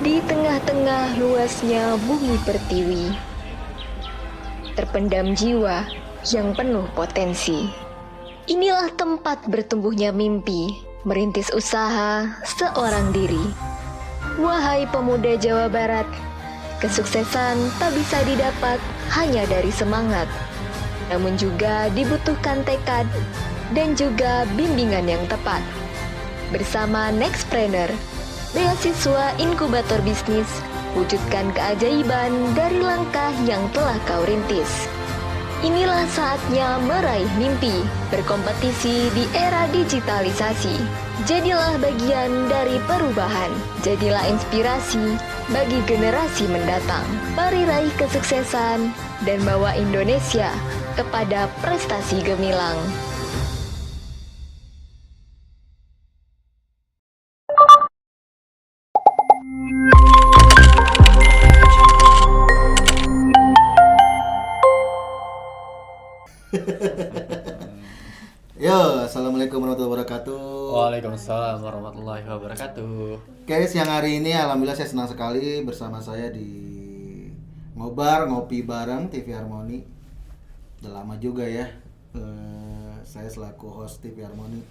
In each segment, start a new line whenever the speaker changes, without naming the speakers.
Di tengah-tengah luasnya bumi pertiwi, terpendam jiwa yang penuh potensi. Inilah tempat bertumbuhnya mimpi, merintis usaha seorang diri. Wahai pemuda Jawa Barat, kesuksesan tak bisa didapat hanya dari semangat, namun juga dibutuhkan tekad dan juga bimbingan yang tepat. Bersama Nextpreneur, beasiswa inkubator bisnis, wujudkan keajaiban dari langkah yang telah kau rintis. Inilah saatnya meraih mimpi, berkompetisi di era digitalisasi. Jadilah bagian dari perubahan, jadilah inspirasi bagi generasi mendatang. Mari raih kesuksesan dan bawa Indonesia kepada prestasi gemilang.
Yo, assalamualaikum warahmatullahi wabarakatuh.
Waalaikumsalam warahmatullahi wabarakatuh.
Oke, siang hari ini alhamdulillah saya senang sekali bersama saya di ngobar ngopi bareng TV Harmoni. Udah lama juga ya. Saya selaku host TV Harmoni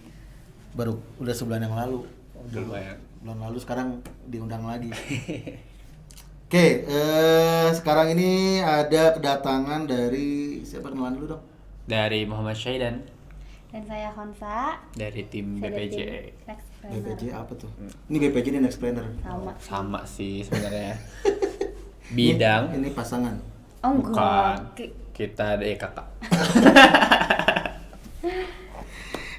baru udah sebulan yang lalu.
Lumayan.
Bulan lalu sekarang diundang lagi. Oke, sekarang ini ada kedatangan dari siapa, kenalan dulu dong?
Dari Muhammad Syaidan
Dan saya Khonsa
dari tim
saya dari
BPJ.
tim Nextpreneur.
BPJ apa tuh? Ini BPJ ini Nextpreneur.
Sama sih sebenarnya. Bidang
Ini pasangan.
Oh
bukan.
enggak.
Kita ada kakak.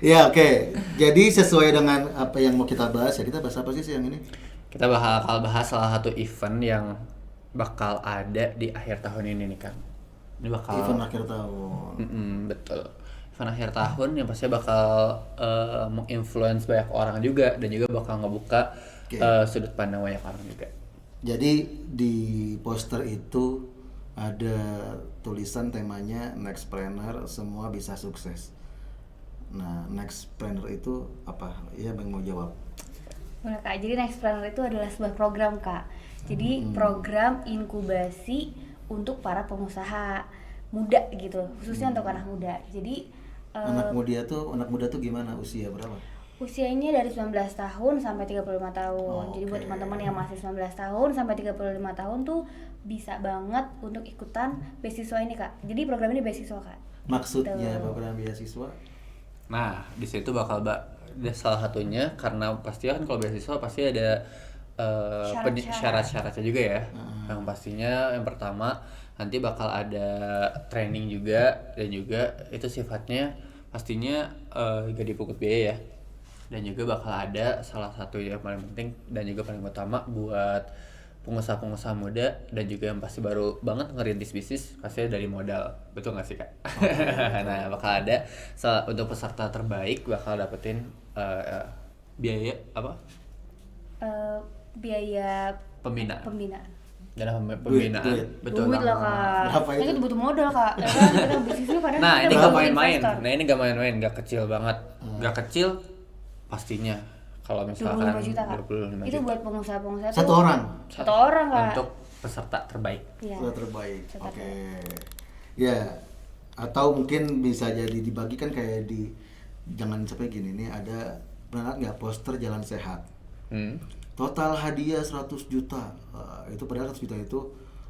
Ya, oke. Jadi sesuai dengan apa yang mau kita bahas ya, kita bahas apa sih siang ini?
Kita bakal bahas salah satu event yang bakal ada di akhir tahun ini nih Kang. Ini bakal
Event akhir tahun.
betul. Event akhir tahun yang pasti bakal menginfluence banyak orang juga dan juga bakal ngebuka
Oke.
sudut pandang banyak orang juga.
Jadi di poster itu ada tulisan temanya Nextpreneur, semua bisa sukses. Nah, Nextpreneur itu apa? Iya, Bang mau jawab.
Boleh Kak, jadi Nextpreneur itu adalah sebuah program Kak. Jadi program inkubasi untuk para pengusaha muda gitu, khususnya untuk anak muda. Jadi
Anak muda tuh gimana? Usia berapa?
usianya dari 19 tahun sampai 35 tahun. Jadi buat
Oke.
teman-teman yang masih 19 tahun sampai 35 tahun tuh bisa banget untuk ikutan beasiswa ini Kak. Jadi program ini beasiswa Kak.
Maksudnya
Gitu.
program beasiswa?
Nah, di situ bakal ada salah satunya karena pasti kan kalau beasiswa pasti ada syarat-syaratnya juga ya. Yang pastinya yang pertama nanti bakal ada training juga dan juga itu sifatnya pastinya gak dipungut biaya ya. Dan juga bakal ada salah satu yang paling penting dan juga paling utama buat pengusaha-pengusaha muda dan juga yang pasti baru banget ngerintis bisnis pastinya dari modal, betul nggak sih Kak? Nah bakal ada untuk peserta terbaik bakal dapetin biaya apa?
Biaya
Pembinaan.
pembinaan.
Dana pembinaan,
Duit.
betul.
Duit lah Kak.
Berapa
Nah,
itu?
itu butuh modal Kak. Ya kan kita bisnisnya kadang
Nah
kita
ini
butuh
gak main-main,
investor.
nah ini gak main-main, gak kecil banget, gak kecil pastinya kalau misalkan
25 juta Kak.
25
Itu
juta
buat pengusaha-pengusaha
Satu
tuh-
orang?
Satu orang Kak.
untuk peserta terbaik.
Iya.
Sudah terbaik.
Sudah
Oke. Ya, atau mungkin bisa jadi dibagikan kayak di jangan sampai gini nih, ada pernah nggak poster jalan sehat. Total hadiah 100 juta. Itu padahal 100 juta itu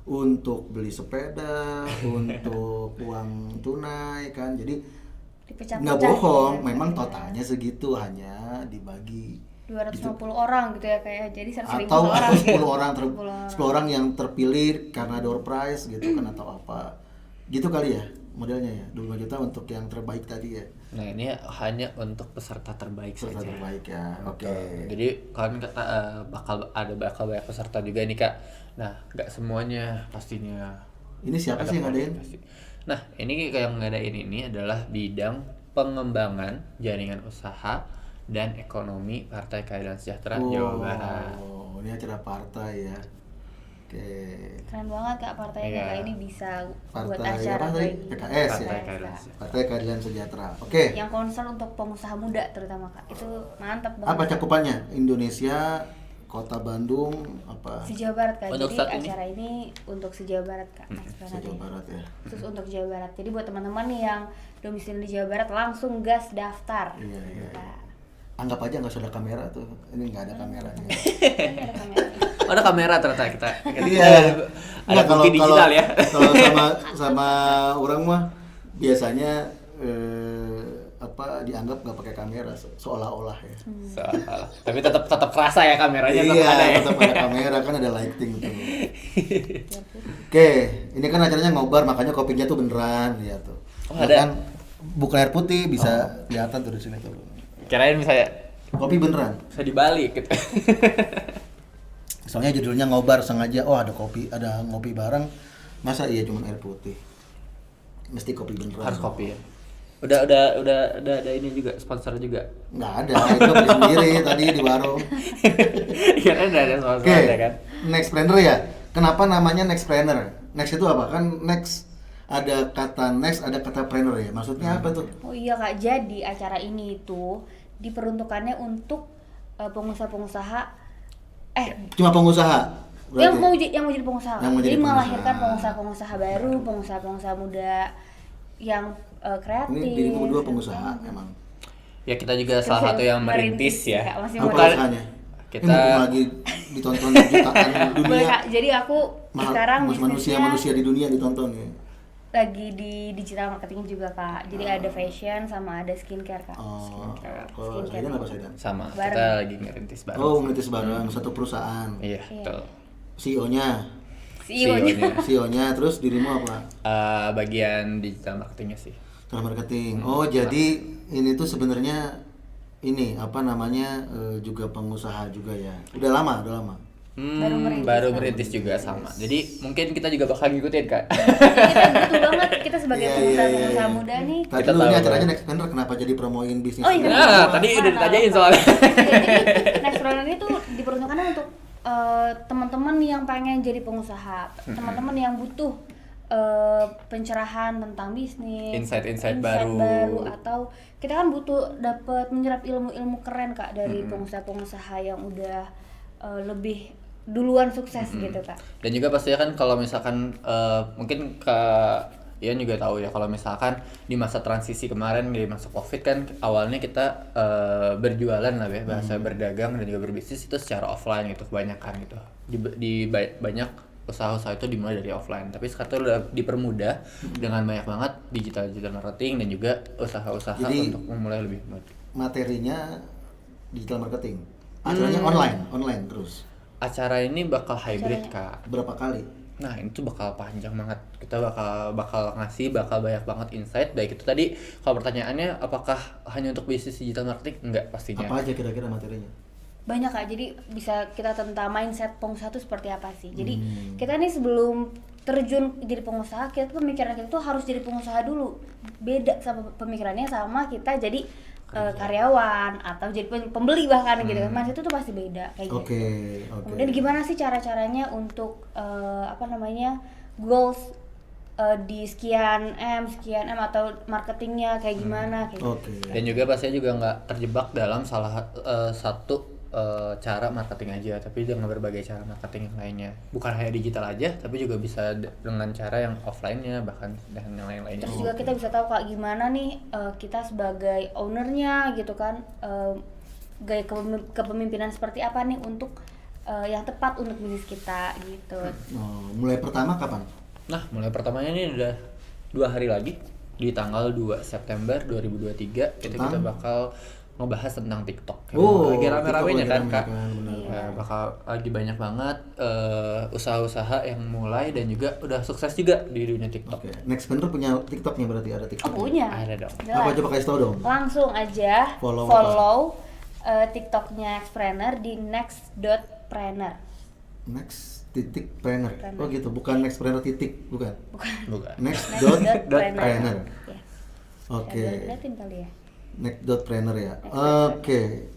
untuk beli sepeda, untuk uang tunai kan. Jadi
Dipecah-pecah
nggak
gitu
bohong,
ya.
memang totalnya segitu, hanya dibagi
250 orang gitu ya kayak jadi 100.000
atau
orang.
10 orang
10 orang.
10 orang yang terpilih karena door prize gitu kan, atau apa gitu kali ya modelnya ya, 25 juta untuk yang terbaik tadi ya,
Nah ini hanya untuk peserta terbaik
peserta
saja.
terbaik ya. Oke.
Jadi kan kata bakal banyak peserta juga nih Kak. Nah nggak semuanya pastinya.
Ini siapa sih yang ngadain?
Pasti. Nah ini yang ngadain ini adalah bidang pengembangan jaringan usaha dan ekonomi Partai Keadilan Sejahtera Jawa Barat.
Oh, ini acara partai ya. Oke.
Keren banget Kak partainya
Iya.
Kak, ini bisa buat
Partai
acara
apa tadi?
kayak gini.
PKS ya?
Partai Keadilan
Kak.
Sejahtera.
Partai Keadilan Sejahtera. Oke.
Yang concern untuk pengusaha muda terutama Kak. Itu mantap banget.
Apa cakupannya? Indonesia, Kota Bandung apa?
Se-Jawa Barat Kak.
Untuk
Jadi
saat ini?
acara ini untuk se-Jawa Barat Kak. Next Planner
Se-Jawa
ini.
Barat ya.
Khusus untuk Jawa Barat. Jadi buat teman-teman nih yang domisili di Jawa Barat langsung gas daftar.
Iya, iya.
Kak.
Anggap aja nggak usah ada kamera tuh. Ini nggak ada kameranya.
Ini ada kameranya.
Oh, ada kamera ternyata kita.
Iya.
Ada
Nggak,
bukti digital ya.
Kalau sama orang mah biasanya dianggap nggak pakai kamera seolah-olah ya.
Salah. Tapi tetap kerasa ya kameranya tetap
Iya,
ada ya.
tetap ada kamera kan ada lighting tuh. Oke, ini kan acaranya ngobar makanya kopinya tuh beneran ya tuh.
Oh, ada.
Kan bukan air putih bisa kelihatan tuh di sini tuh.
Kirain misalnya
Kopi beneran.
bisa dibalik gitu.
Soalnya judulnya ngobar sengaja. Oh, ada kopi, ada ngopi bareng. Masa iya cuma air putih? Mesti kopi beneran.
Harus kopi ya. Udah ada ini juga sponsor juga.
Nggak ada, itu beli sendiri tadi di warung.
Iya kan ada sponsor
Oke,
ada kan.
Next Planner ya. Kenapa namanya Next Planner? Next itu apa? Kan next ada kata next, ada kata planner ya. Maksudnya apa tuh?
Oh iya Kak, jadi acara ini itu diperuntukannya untuk pengusaha-pengusaha
Cuma pengusaha. Berarti?
yang mau jadi pengusaha.
Yang mau
Jadi
jadi pengusaha.
melahirkan pengusaha-pengusaha baru, pengusaha-pengusaha muda yang kreatif.
Ini dirimu berdua pengusaha emang.
Ya kita juga salah satu yang merintis ya.
Kak, masih
Apa
Bukan
usahanya?
kita-
Ini mumpung lagi ditonton jutaan
Boleh
dunia.
Kak, jadi aku sekarang bisnisnya
manusia di dunia ditonton ya.
lagi di digital marketing juga Kak. Jadi ada fashion sama ada skincare Kak.
Oh,
Skincare.
kalau Zaidan apa Zaidan?
sama
Bareng.
kita lagi ngerintis bareng.
Oh, ngelitis bareng satu perusahaan.
Iya, betul.
CEO-nya,
CEO-nya.
CEO-nya terus dirimu apa?
Bagian digital marketingnya sih.
Setelah marketing. Oh, jadi ini tuh sebenarnya ini apa namanya juga pengusaha juga ya. Udah lama.
Baru merintis.
Juga sama. Jadi mungkin kita juga bakal ngikutin Kak.
Kita butuh banget kita sebagai
Iya,
pengusaha-pengusaha muda nih.
Tadi
Kita
lu ini
tahu.
acaranya Next Planner kenapa jadi promoin bisnis?
Oh, iya.
Nah, tadi udah ditanyain soalnya.
Jadi Next Planner itu diperuntukkan untuk teman-teman yang pengen jadi pengusaha, teman-teman yang butuh pencerahan tentang bisnis,
Insight-insight baru.
atau kita kan butuh dapat menyerap ilmu-ilmu keren Kak dari pengusaha-pengusaha yang udah lebih duluan sukses gitu Kak.
Dan juga pastinya kan kalau misalkan mungkin Kak Ian juga tahu ya kalau misalkan di masa transisi kemarin di masa Covid kan awalnya kita berjualan lah ya, bahasa berdagang dan juga berbisnis itu secara offline gitu kebanyakan gitu. Di banyak usaha-usaha itu dimulai dari offline, tapi sekarang tuh udah dipermudah dengan banyak banget digital marketing dan juga usaha-usaha
Jadi,
untuk memulai lebih mudah.
Materinya digital marketing. Acaranya online terus.
Acara ini bakal hybrid Kak.
Berapa kali?
Nah ini tuh bakal panjang banget. Kita bakal ngasih bakal banyak banget insight. Baik itu tadi kalau pertanyaannya apakah hanya untuk bisnis digital marketing? Enggak pastinya.
Apa aja kira-kira materinya?
Banyak Kak, jadi bisa kita tentang mindset pengusaha itu seperti apa sih. Jadi kita nih sebelum terjun jadi pengusaha, kita tuh pemikiran kita tuh harus jadi pengusaha dulu. Beda sama pemikirannya sama kita jadi karyawan atau jadi pembeli bahkan gitu. Mindset itu tuh pasti beda kayak gitu.
Oke.
Kemudian gimana sih cara-caranya untuk goals di sekian M atau marketingnya kayak gimana kayak gitu.
Oke.
Dan juga pastinya juga nggak terjebak dalam salah satu cara marketing aja, tapi dengan berbagai cara marketing yang lainnya. Bukan hanya digital aja, tapi juga bisa dengan cara yang offline-nya bahkan dan yang lain-lainnya.
Terus juga kita bisa tahu Kak gimana nih kita sebagai ownernya gitu kan gaya kepemimpinan seperti apa nih untuk yang tepat untuk bisnis kita gitu.
Oh, mulai pertama kapan?
Nah, mulai pertamanya ini udah 2 hari lagi di tanggal 2 September 2023 itu kita bakal ngebahas tentang TikTok.
Oh,
lagi rame-ramenya
TikTok
kan Kak.
lagi rame, benar.
Ya, bakal lagi banyak banget usaha-usaha yang mulai dan juga udah sukses juga di dunia TikTok.
Oke. Next Planner punya TikToknya berarti ada TikTok.
Oh punya.
Ada dong.
Jelas.
Apa coba kasih tau dong?
Langsung aja
Follow
TikToknya Xpreneur di next.planner.
Next.planner. Oh gitu, bukan Next Planner titik, bukan.
Bukan.
Next.planner.
Ya.
Oke.
Liatin kali ya.
Next.planner ya. Oke.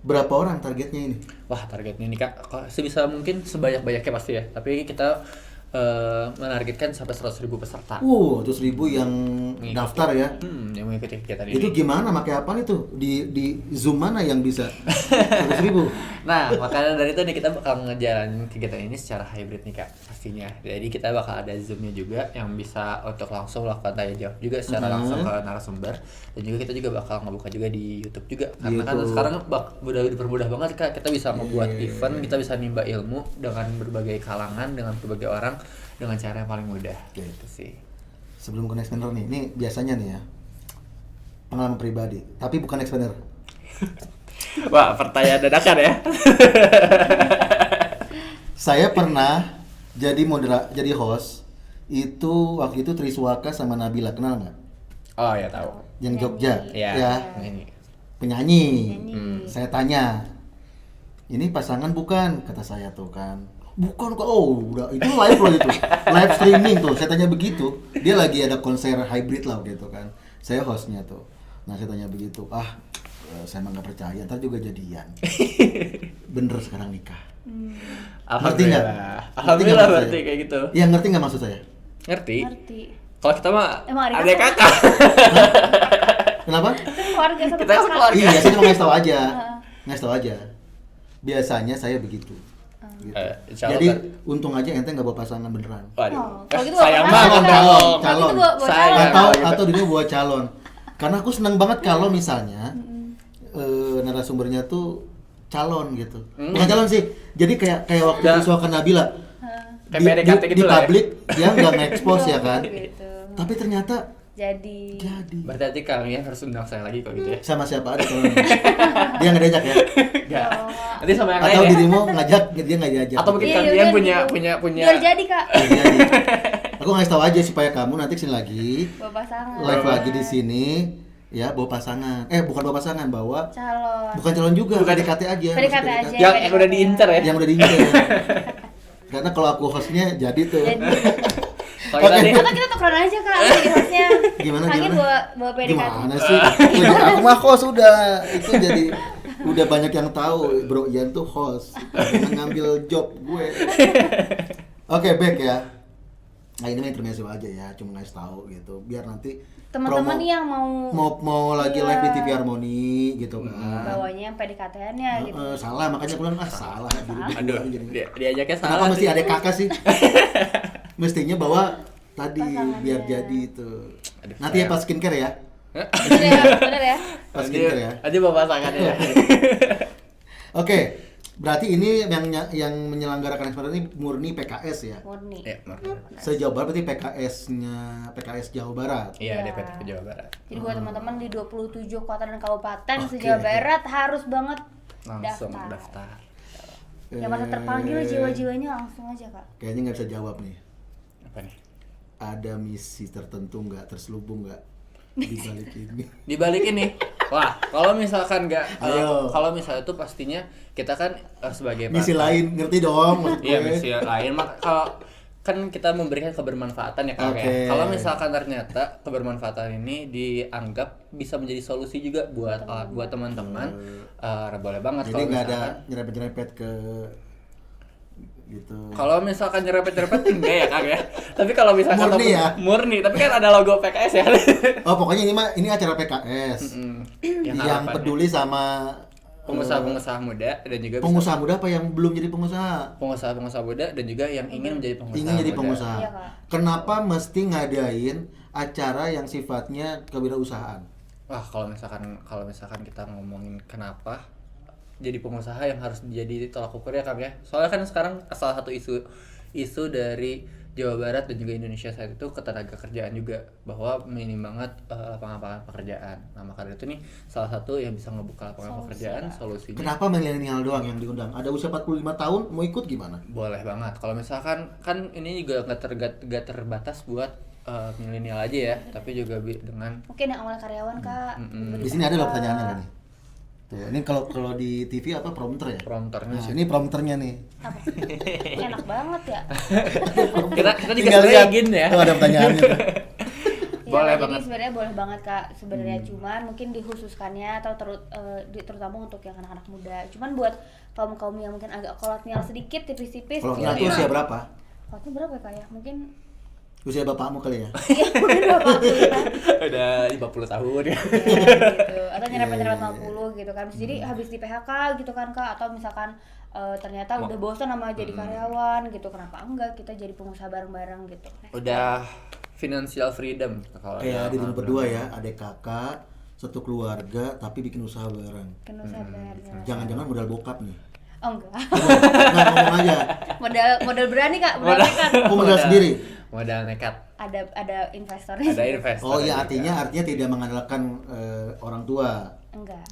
Berapa orang targetnya ini?
Wah, targetnya nih Kak, sebisa mungkin sebanyak-banyaknya pasti ya. Tapi kita menargetkan sampai 100.000 peserta.
Terus 1.000 yang
Mengikuti.
daftar ya.
Yang mengikuti kegiatan
Itu
ini.
gimana? Pakai apa itu? Di Zoom mana yang bisa 100.000?
Nah, makanya dari itu nih kita bakal ngejalanin kegiatan ini secara hybrid nih Kak, pastinya. Jadi kita bakal ada Zoom-nya juga yang bisa untuk langsung melakukan tanya jawab juga secara langsung ke narasumber, dan juga kita juga bakal ngebuka juga di YouTube juga. Karena kan
YouTube.
sekarang udah dipermudah banget Kak, kita bisa membuat event, kita bisa nimba ilmu dengan berbagai kalangan, dengan berbagai orang dengan cara yang paling mudah. Gitu sih.
Sebelum ke next vendor nih, ini biasanya nih ya, pengalaman pribadi, tapi bukan next vendor.
Wah, pertanyaan dadakan ya.
Saya pernah jadi host itu waktu itu Triswaka sama Nabila, kenal nggak?
Oh ya tahu.
Yang Jogja,
Iya.
ya,
Ini.
penyanyi. Saya tanya, ini pasangan bukan? Kata saya tuh kan. Bukan kok, udah itu live loh itu, live streaming tuh. Saya tanya begitu, dia lagi ada konser hybrid lah gitu kan. Saya hostnya tuh. Nah saya tanya begitu, saya emang nggak percaya, ntar juga jadian. Bener sekarang nikah. Ngerti nggak?
Alhamdulillah
Ngerti nggak
berarti
maksud saya?
kayak gitu.
Ya ngerti nggak maksud saya?
Ngerti?
Ngerti.
Kalau kita mah
Emang adik
adik kakak.
Kenapa?
Keluarga satu
Kita keluarga.
Iya, saya cuma ngasih tahu aja. Ngasih tahu aja. Biasanya saya begitu. Gitu.
Insya Allah
Jadi
kan.
untung aja ente nggak bawa pasangan beneran.
Waduh.
Kalau gitu
Sayang
bawa
banget
pasangan,
dong.
Kalau
Calon.
gitu bawa
Sayang.
calon.
Atau
gitu.
atau dia bawa calon. Karena aku seneng banget kalau misalnya narasumbernya tuh calon gitu. Bukan calon sih. Jadi kayak waktu
Ya.
Triswaka Nabila.
Kayak PDKT gitu
di
lah ya.
publik dia nggak nge-expose ya kan.
Gitu.
Tapi ternyata
Jadi
Berarti kami harus undang saya lagi kalau gitu ya.
sama siapa ada calon. Dia nggak diajak ya.
Enggak. Nanti sama yang
Atau
lain ya.
dirimu ngajak dia nggak diajak.
Atau mungkin
Iya,
kalian
yaudah
punya
gitu.
punya
biar jadi Kak.
Iya, iya. Aku ngasih tahu aja supaya kamu nanti kesini lagi,
Bawa pasangan.
live lagi di sini, ya bawa pasangan. Bukan bawa pasangan, bawa
Calon.
bukan calon juga,
Bukan.
PDKT aja.
PDKT
masih
aja.
yang udah diincar ya.
Yang udah diincar. Karena kalau aku hostnya jadi tuh.
Jadi
Kalau kita
Oke.
nih
atau kita tukeran aja Kak jadi hostnya.
Gimana,
Kaki
gimana?
bawa PDKT.
Gimana sih? Aku mah host udah. Itu jadi udah banyak yang tahu, Bro Ian tuh host. Jangan ngambil job gue. Oke, back ya. Nah, ini mah intermezzo aja ya, cuma ngasih tahu gitu. Biar nanti
Teman-teman
promo-
nih yang mau
lagi
Iya.
live di TV Harmony gitu kan.
bawanya yang PDKT-annya gitu.
Salah, makanya aku bilang salah.
aduh, diajaknya
Kenapa
salah.
mesti
sih.
ada kakak sih? Mestinya bawa tadi
Pasangannya.
biar jadi itu.
Aduh,
Nanti ya
sayang.
pas skincare ya.
Bener ya, bener ya.
Pas skincare ya.
Aja bawa pasangannya ya.
Oke, berarti ini yang menyelenggarakan ekspor ini murni PKS ya.
Murni.
Ya,
Se-Jawa Barat berarti PKS Jawa Barat.
Iya,
Iya.
DPT ke Jawa Barat.
Jadi buat teman-teman di 27 kota dan kabupaten
Oke.
se-Jawa Barat harus banget
Langsung
daftar.
daftar.
Yang mana terpanggil jiwa-jiwanya langsung aja Kak.
Kayaknya nggak bisa jawab nih.
Apa nih?
Ada misi tertentu nggak, terselubung nggak di balik ini?
Di balik ini. Wah, kalau misalkan
Ayo.
kalau misalnya itu pastinya kita kan sebagai
Misi
partai-
lain, ngerti dong maksud
Iya,
gue.
misi lain. Kalau kan kita memberikan kebermanfaatan ya Kak ya.
Oke.
Kalau misalkan ternyata kebermanfaatan ini dianggap bisa menjadi solusi juga buat teman-teman, boleh banget.
Jadi
kalau
nggak ada
misalkan-
nyerempet-nyerempet ke gitu.
Kalau misalkan nyerempet-nyerempet enggak ya Kak ya. Tapi kalau misalkan
Murni ya?
murni, tapi kan ada logo PKS ya.
Oh pokoknya ini acara PKS yang
harapannya
peduli sama
pengusaha-pengusaha muda dan juga bisa-
pengusaha muda apa yang belum jadi pengusaha?
pengusaha-pengusaha muda dan juga yang ingin menjadi pengusaha
Ingin jadi
muda.
pengusaha.
Iya, Kak.
Kenapa mesti ngadain acara yang sifatnya kewirausahaan?
Wah, kalau misalkan kita ngomongin kenapa jadi pengusaha yang harus jadi tolak ukur ya Kak ya. Soalnya kan sekarang salah satu isu dari Jawa Barat dan juga Indonesia saat itu ketenaga kerjaan juga, bahwa minim banget lapangan pekerjaan. Nah, maka dari itu nih salah satu yang bisa ngebuka lapangan pekerjaan solusinya.
Kenapa milenial doang yang diundang? Ada usia 45 tahun mau ikut gimana?
Boleh banget. Kalau misalkan kan ini juga nggak terbatas buat milenial aja ya, tapi juga dengan
Mungkin yang awal karyawan Kak.
Di sini ada loh pertanyaannya kan nih. Tuh, ini kalau di TV apa prompter ya?
prompternya
Nah,
sih.
ini prompternya nih.
Apa? Enak banget ya.
kita juga
Tinggal
sering
lihat.
login ya.
Tuh ada pertanyaannya tuh.
Iya,
Boleh
jadi
banget.
sebenarnya boleh banget Kak. Sebenarnya cuman mungkin dikhususkannya atau terutama untuk yang anak-anak muda. Cuman buat kaum yang mungkin agak kolonial sedikit, tipis-tipis.
Kalau
kita
itu
mah
usia berapa?
Kuatnya berapa ya kak ya? Mungkin
Usia bapakmu kali ya?
iya mungkin 20 kan.
Udah 50 tahun ya.
Ya, gitu. Atau nyerempet-nyerempet
Iya, iya,
50 gitu kan. Jadi habis di PHK gitu kan kak, atau misalkan ternyata udah bosan sama jadi karyawan gitu. Kenapa enggak kita jadi pengusaha bareng-bareng gitu.
Udah financial freedom kalau
Kayak
ada
dirimu
orang
berdua
bilang.
ya, adik kakak, satu keluarga tapi bikin usaha bareng.
Kan usaha bareng.
Jangan-jangan modal bokap nih.
Oh enggak.
Nggak ngomong aja.
modal berani kak, modal nekat.
Aku modal sendiri.
Modal nekat.
Ada investornya.
Ada investor.
Oh iya,
juga.
artinya tidak mengandalkan orang tua.
Enggak.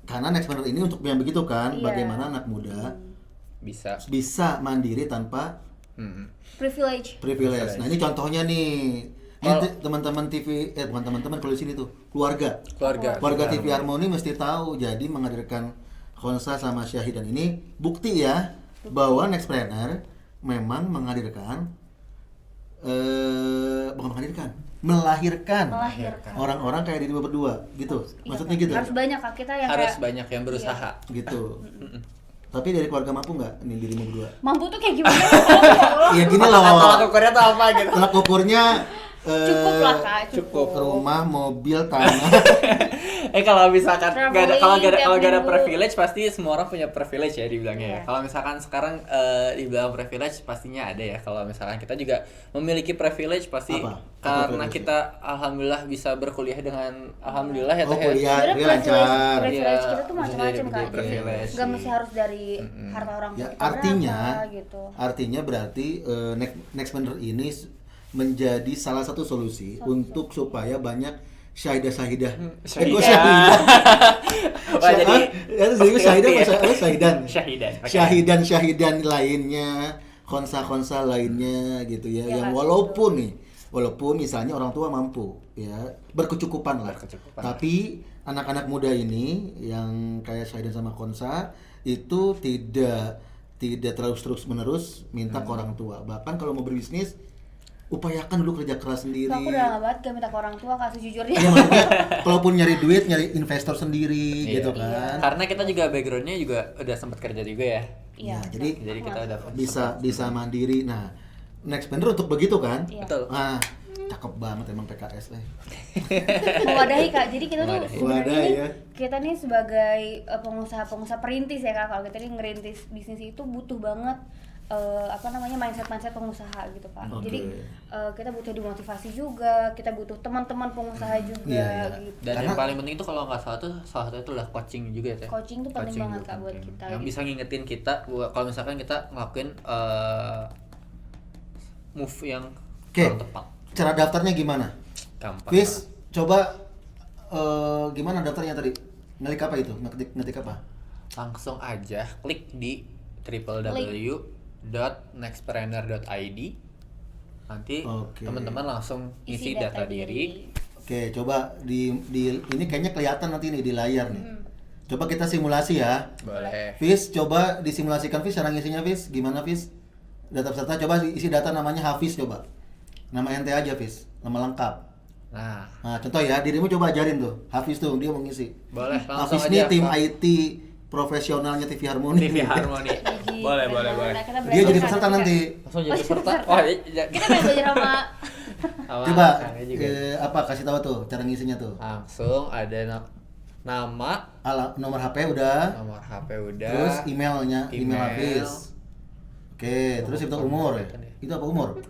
Karena Nextpreneur ini untuk yang begitu kan,
Iya.
bagaimana anak muda
Bisa.
bisa mandiri tanpa
Mm-mm.
Privilege.
privilege. Nah ini contohnya nih. Ini
Kalau-
teman-teman TV, bukan teman-teman kalau di sini tuh, keluarga.
Keluarga
TV Harmoni mesti tahu. Jadi menghadirkan Khonsa sama Syahidan ini bukti ya bahwa Nextpreneur memang menghadirkan bukan melahirkan orang-orang kayak diri berdua gitu. Maksudnya
Iya,
gitu.
Harus banyak kak kita yang
Harus
kayak
banyak yang berusaha.
Gitu. Tapi dari keluarga mampu nggak nih dirimu berdua?
mampu tuh kayak gimana? Ya Allah.
Iya gini
Tolak
loh.
ukurnya tuh apa gitu.
Tolak ukurnya
Cukup lah kak, cukup.
rumah, mobil, tanah.
Kalau misalkan
Traveling
kalau gak
tiap
ada
minggu.
privilege pasti semua orang punya privilege ya dibilangnya ya.
Iya.
Kalau misalkan sekarang dibilang privilege pastinya ada ya. Kalau misalkan kita juga memiliki privilege pasti
Apa
karena
privilege-nya?
kita alhamdulillah bisa berkuliah dengan alhamdulillah ya
Oh
Teh, ya.
kuliah,
Sebenarnya
dia lancar.
privilege
Iya,
kita tuh
bisa
macam-macam
jadi
kak.
privilege.
Nggak mesti harus dari harta orang tua
Ya,
kita
artinya
berapa, gitu.
artinya berarti Nextpreneur ini menjadi salah satu solusi untuk supaya banyak syahidah-syahidah. Kok syahidah?
Wah, jadi
syahidah
ya.
apa syahidan?
Syahidan. Oke.
Syahidan lainnya, konsa lainnya gitu ya.
Ya,
Yang walaupun misalnya orang tua mampu ya, berkecukupan lah.
Berkecukupan.
Tapi anak-anak muda ini yang kayak Syahidan sama Konsa itu tidak terus menerus minta ke orang tua. Bahkan kalau mau berbisnis upayakan dulu kerja keras sendiri.
Aku udah lama banget gak minta ke orang tua kak sejujurnya.
Ya maksudnya kalaupun nyari duit nyari investor sendiri
Iya.
gitu kan.
Karena kita juga backgroundnya juga udah sempat kerja juga ya.
Iya.
jadi
kita udah
bisa mandiri. Nah, Nextpreneur untuk begitu kan?
Iya.
Betul.
Nah, cakep banget emang PKS
Mewadahi kak. Jadi kita tuh
Mewadahi.
sebenarnya
Mewadahi,
nih,
ya.
kita nih sebagai pengusaha perintis ya kak. Kalau kita nih ngerintis bisnis itu butuh banget mindset pengusaha gitu kak.
Oke.
Jadi kita butuh dimotivasi juga, kita butuh teman-teman pengusaha juga
Iya, iya.
gitu.
Dan yang
Karena-
paling penting itu kalau nggak salah satu itu adalah coaching juga ya Teh.
Coaching tuh penting banget
juga
kak buat
penting.
kita.
Yang
gitu.
bisa ngingetin kita kalau misalkan kita ngelakuin move yang
Oke.
kurang tepat.
Cara daftarnya gimana?
Gampang.
Fis, coba gimana daftarnya tadi? Ngelik apa itu? Ngetik apa?
Langsung aja klik di www.nextpreneur.id. Nanti
Oke.
teman-teman langsung isi data diri.
Oke, coba di ini kayaknya kelihatan nanti nih di layar nih. Coba kita simulasi ya.
Boleh.
Fis, coba disimulasikan Fis cara ngisinya Fis. Gimana Fis? Data peserta coba isi data namanya Hafiz coba. Nama ente aja Fis, nama lengkap.
Nah,
Nah, contoh ya, dirimu coba ajarin tuh. Hafiz tuh dia mau ngisi.
boleh langsung
Hafiz
aja.
ini tim IT profesionalnya TV Harmoni.
TV Harmoni.
Jadi,
boleh,
keren
boleh,
banget.
boleh.
Nah, kita
Dia
belajar
jadi
kan
peserta
juga.
nanti.
Langsung jadi peserta.
Peserta.
Wah,
Kita pengen belajar sama
Coba
kakaknya juga.
apa kasih tahu tuh cara ngisinya tuh.
Langsung ada nama,
Nomor HP udah.
nomor HP udah.
Terus email
Email.
Hafiz. Oke, terus itu umur ya? Itu apa umur?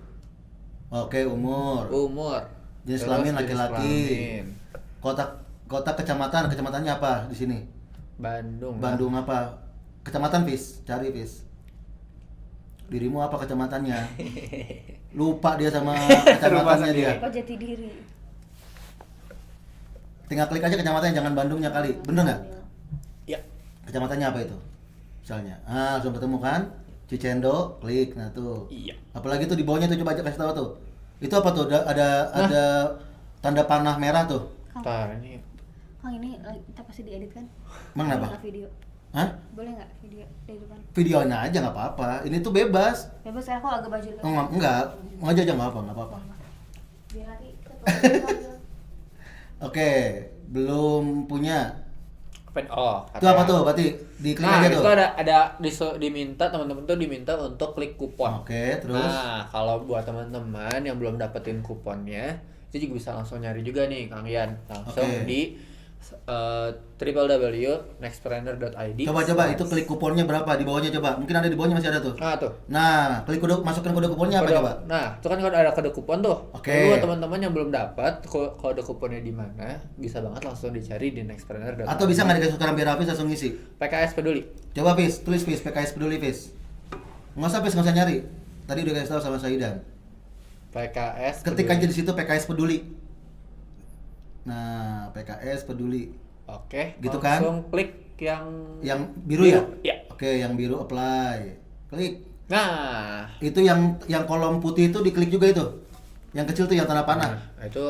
Oke, umur.
Umur.
Jenis
Terus
kelamin
jenis
laki-laki.
kelamin.
Kota kecamatannya apa di sini?
Bandung.
Bandung apa? Kecamatan Fis, cari Fis. Dirimu apa kecamatannya? Lupa dia sama kecamatannya dia.
kok jati diri.
Tinggal klik aja kecamatannya, jangan Bandungnya kali. Bener nggak?
Ya.
Kecamatannya apa itu? Misalnya, langsung ketemu kan? Cicendo, klik, nah tuh.
Iya.
Apalagi tuh di bawahnya tuh coba aja kasih tahu tuh. Itu apa tuh? Ada tanda panah merah tuh.
Ntar ini
Kang ini kita pasti diedit kan?
Emang
Boleh
kenapa?
nggak video?
Hah?
Boleh nggak video dari depan?
Videonya aja nggak apa-apa. Ini tuh bebas.
Bebas aku agak baju dulu.
Enggak, aja nggak apa-apa.
Biar nanti kita tuh.
Oke, belum punya. Itu apa tuh? Berarti diklik
Nah,
aja
itu
tuh.
ada diminta teman-teman tuh diminta untuk klik kupon.
Oke, terus?
Nah, kalau buat teman-teman yang belum dapetin kuponnya, itu juga bisa langsung nyari juga nih Kang Yan. Langsung
Oke.
di www.nextpreneur.id.
Coba itu klik kuponnya berapa di bawahnya coba. Mungkin ada di bawahnya masih ada tuh.
Nah, tuh.
Nah, klik masukkan kode kuponnya apa
Kode-
coba?
Nah, itu kan ada kode kupon tuh.
Oke.
Lalu buat teman-teman yang belum dapat kode kuponnya di mana, bisa banget langsung dicari di nextpreneur.id.
Atau bisa nggak dikasih sekarang biar Hafiz langsung ngisi?
PKS peduli.
Coba Fis, tulis Fis, PKS peduli Fis. Nggak usah Fis, nggak usah nyari. Tadi udah kasih tahu sama Saidan.
PKS
Ketik
peduli.
aja di situ PKS peduli. Nah, PKS peduli.
Oke,
Gitu kan?
langsung klik yang
biru ya?
Iya.
Oke, yang biru apply. Klik.
Nah,
Itu yang kolom putih itu diklik juga itu. Yang kecil tuh yang tanda panah.
itu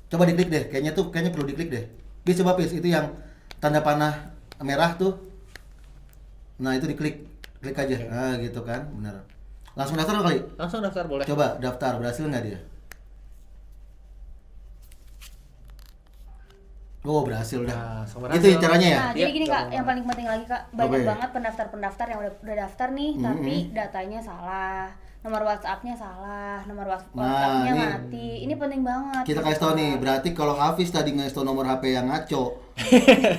Coba diklik deh. Kayaknya perlu diklik deh. Bis coba Fis, itu yang tanda panah merah tuh. Nah, itu diklik. Klik aja. Nah, gitu kan. Benar. Langsung daftar nggak kali?
langsung daftar boleh.
Coba daftar, berhasil nggak dia? Oh, berhasil
Nah,
dah.
langsung
Itu
berhasil.
ya caranya ya?
Nah, jadi
Iya,
gini Kak,
gampang
yang paling penting lagi Kak, banyak
Oke.
banget pendaftar-pendaftar yang udah daftar nih, tapi datanya salah, nomor WhatsApp-nya salah, nomor WhatsApp-nya
nih.
mati. Ini penting banget.
Kita kasih tahu nih, berarti kalau Hafiz tadi ngasih tahu nomor HP yang ngaco,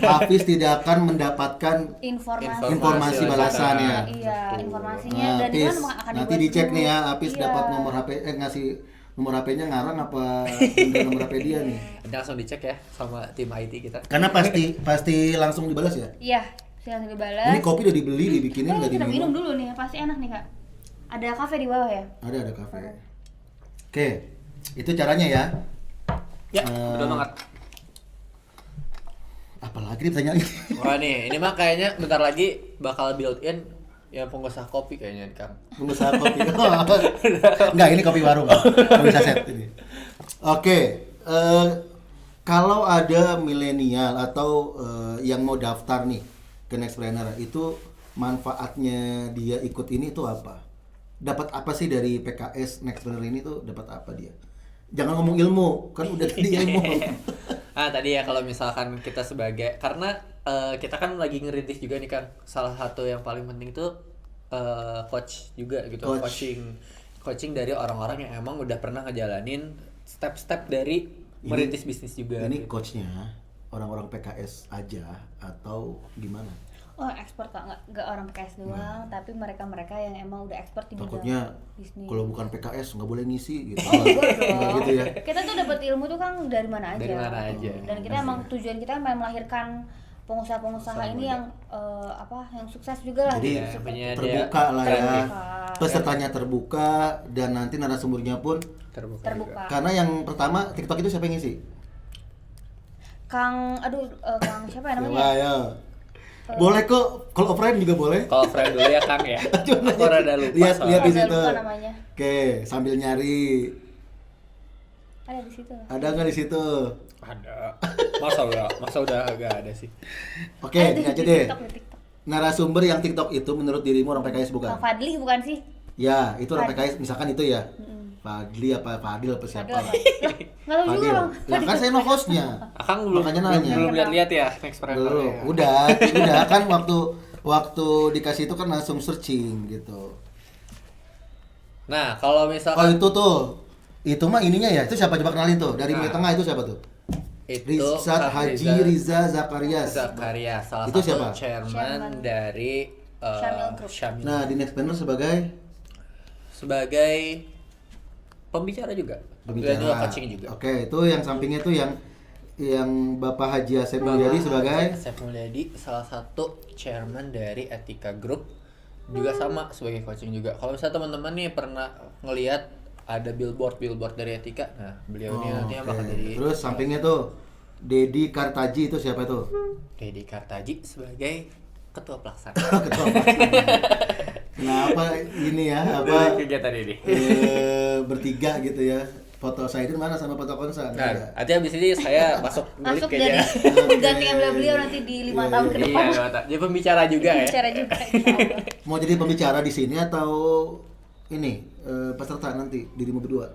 Hafiz tidak akan mendapatkan
informasi
informasi balasan ya.
Iya, informasinya
Nah,
dan itu
Hafiz,
kan akan
nanti
dibuat
dicek nih ya,
dulu.
Hafiz
Iya.
dapat nomor HP, ngasih nomor HP-nya ngarang apa bener nomor HP dia nih?
Nanti langsung dicek ya sama tim IT kita.
Karena pasti langsung dibalas ya.
Iya, silakan dibalas.
Ini kopi udah dibeli, dibikinin nggak
kita minum
diminum?
dulu nih, pasti enak nih Kak. Ada kafe di bawah ya?
Ada kafe. Oke, itu caranya ya.
Ya,
Eh,
betul banget.
Apalagi nih pertanyaannya?
Wah nih, ini mah kayaknya bentar lagi bakal built in ya pengusaha kopi kayaknya Kang.
Pengusaha kopi. Enggak, ini kopi warung. Kopi saset ini. Oke, kalau ada milenial atau yang mau daftar nih ke Nextpreneur, itu manfaatnya dia ikut ini tuh apa? Dapat apa sih dari PKS Nextpreneur ini tuh, dapat apa dia? Jangan ngomong ilmu, kan udah tadi ilmu.
Tadi ya kalau misalkan kita sebagai karena kita kan lagi ngerintis juga nih Kang. Salah satu yang paling penting itu coach juga gitu,
Coach.
coaching dari orang-orang yang emang udah pernah ngejalanin step-step dari merintis bisnis juga.
Ini
gitu.
coachnya orang-orang PKS aja atau gimana?
Oh, expert Kak, nggak orang PKS doang, tapi mereka-mereka yang emang udah expert di
Takutnya
bidang bisnis.
kalau bukan PKS nggak boleh ngisi gitu.
Enggak
Nggak gitu ya.
Kita tuh dapat ilmu tuh kan dari mana aja.
Dari mana aja.
Dan kita emang tujuan kita emang melahirkan pengusaha-pengusaha ini yang yang sukses juga lah.
Jadi
Ya, punya dia
terbuka lah ya.
terbuka.
Pesertanya terbuka dan nanti narasumbernya pun
terbuka. juga.
karena yang pertama TikTok itu siapa yang ngisi?
Kang siapa ya namanya?
Coba ya. Boleh kok, kalau friend juga boleh.
Kalau friend dulu ya Kang ya. Aku rada lupa.
Lihat
soalnya.
di
Rada
situ.
lupa namanya.
Oke, sambil nyari.
Ada di situ.
Ada nggak di situ?
Ada. Masa udah agak ada sih.
Oke,
Ada
ini aja
di
deh.
TikTok, di TikTok.
Narasumber yang TikTok itu menurut dirimu orang PKS bukan?
Kang Fadli bukan sih?
Ya, itu orang
Fadli.
PKS misalkan itu ya. Fadli apa Fadil apa siapa?
Ada apa? Nggak tahu juga Bang.
Lah kan saya no hostnya.
Akang belum
Makanya nanya.
belum lihat-lihat ya next
Belum.
ya.
Udah kan waktu dikasih itu kan langsung searching gitu.
Nah, kalau
Oh
misalkan
itu mah ininya ya, itu siapa coba kenalin tuh? Dari
Nah.
tengah itu siapa tuh?
itu
Rizat
Kang
Haji Riza Zakarias.
Zakaria, salah
Itu
satu
siapa?
chairman dari
Syamil Group.
Syamil.
Nah, di Nextpreneur sebagai
pembicara juga.
pembicara.
Dan juga coaching juga.
Oke, itu yang sampingnya tuh yang Bapak Haji Asep Mulyadi sebagai
Asep Mulyadi, salah satu chairman dari Etika Group, juga sama sebagai coaching juga. Kalau misalnya teman-teman nih pernah ngelihat ada billboard dari Etika, nah beliau ini nanti yang bakal
oke.
jadi.
Terus sampingnya tuh Dedi Kartaji itu siapa tuh?
Dedi Kartaji sebagai ketua pelaksana.
Ketua pelaksana. Kenapa ini ya apa
kegiatan ini?
bertiga gitu ya? Foto Saidin mana sama foto Konsa? Nggak ada.
Nah, nanti abis ini saya masuk ngulik
Masuk jadi
kayaknya.
ganti beliau nanti di 5 tahun ke depan.
Iya, Bapak. Dia pembicara juga ya.
Bicara juga. insyaallah.
Mau jadi pembicara di sini atau ini peserta nanti dirimu berdua?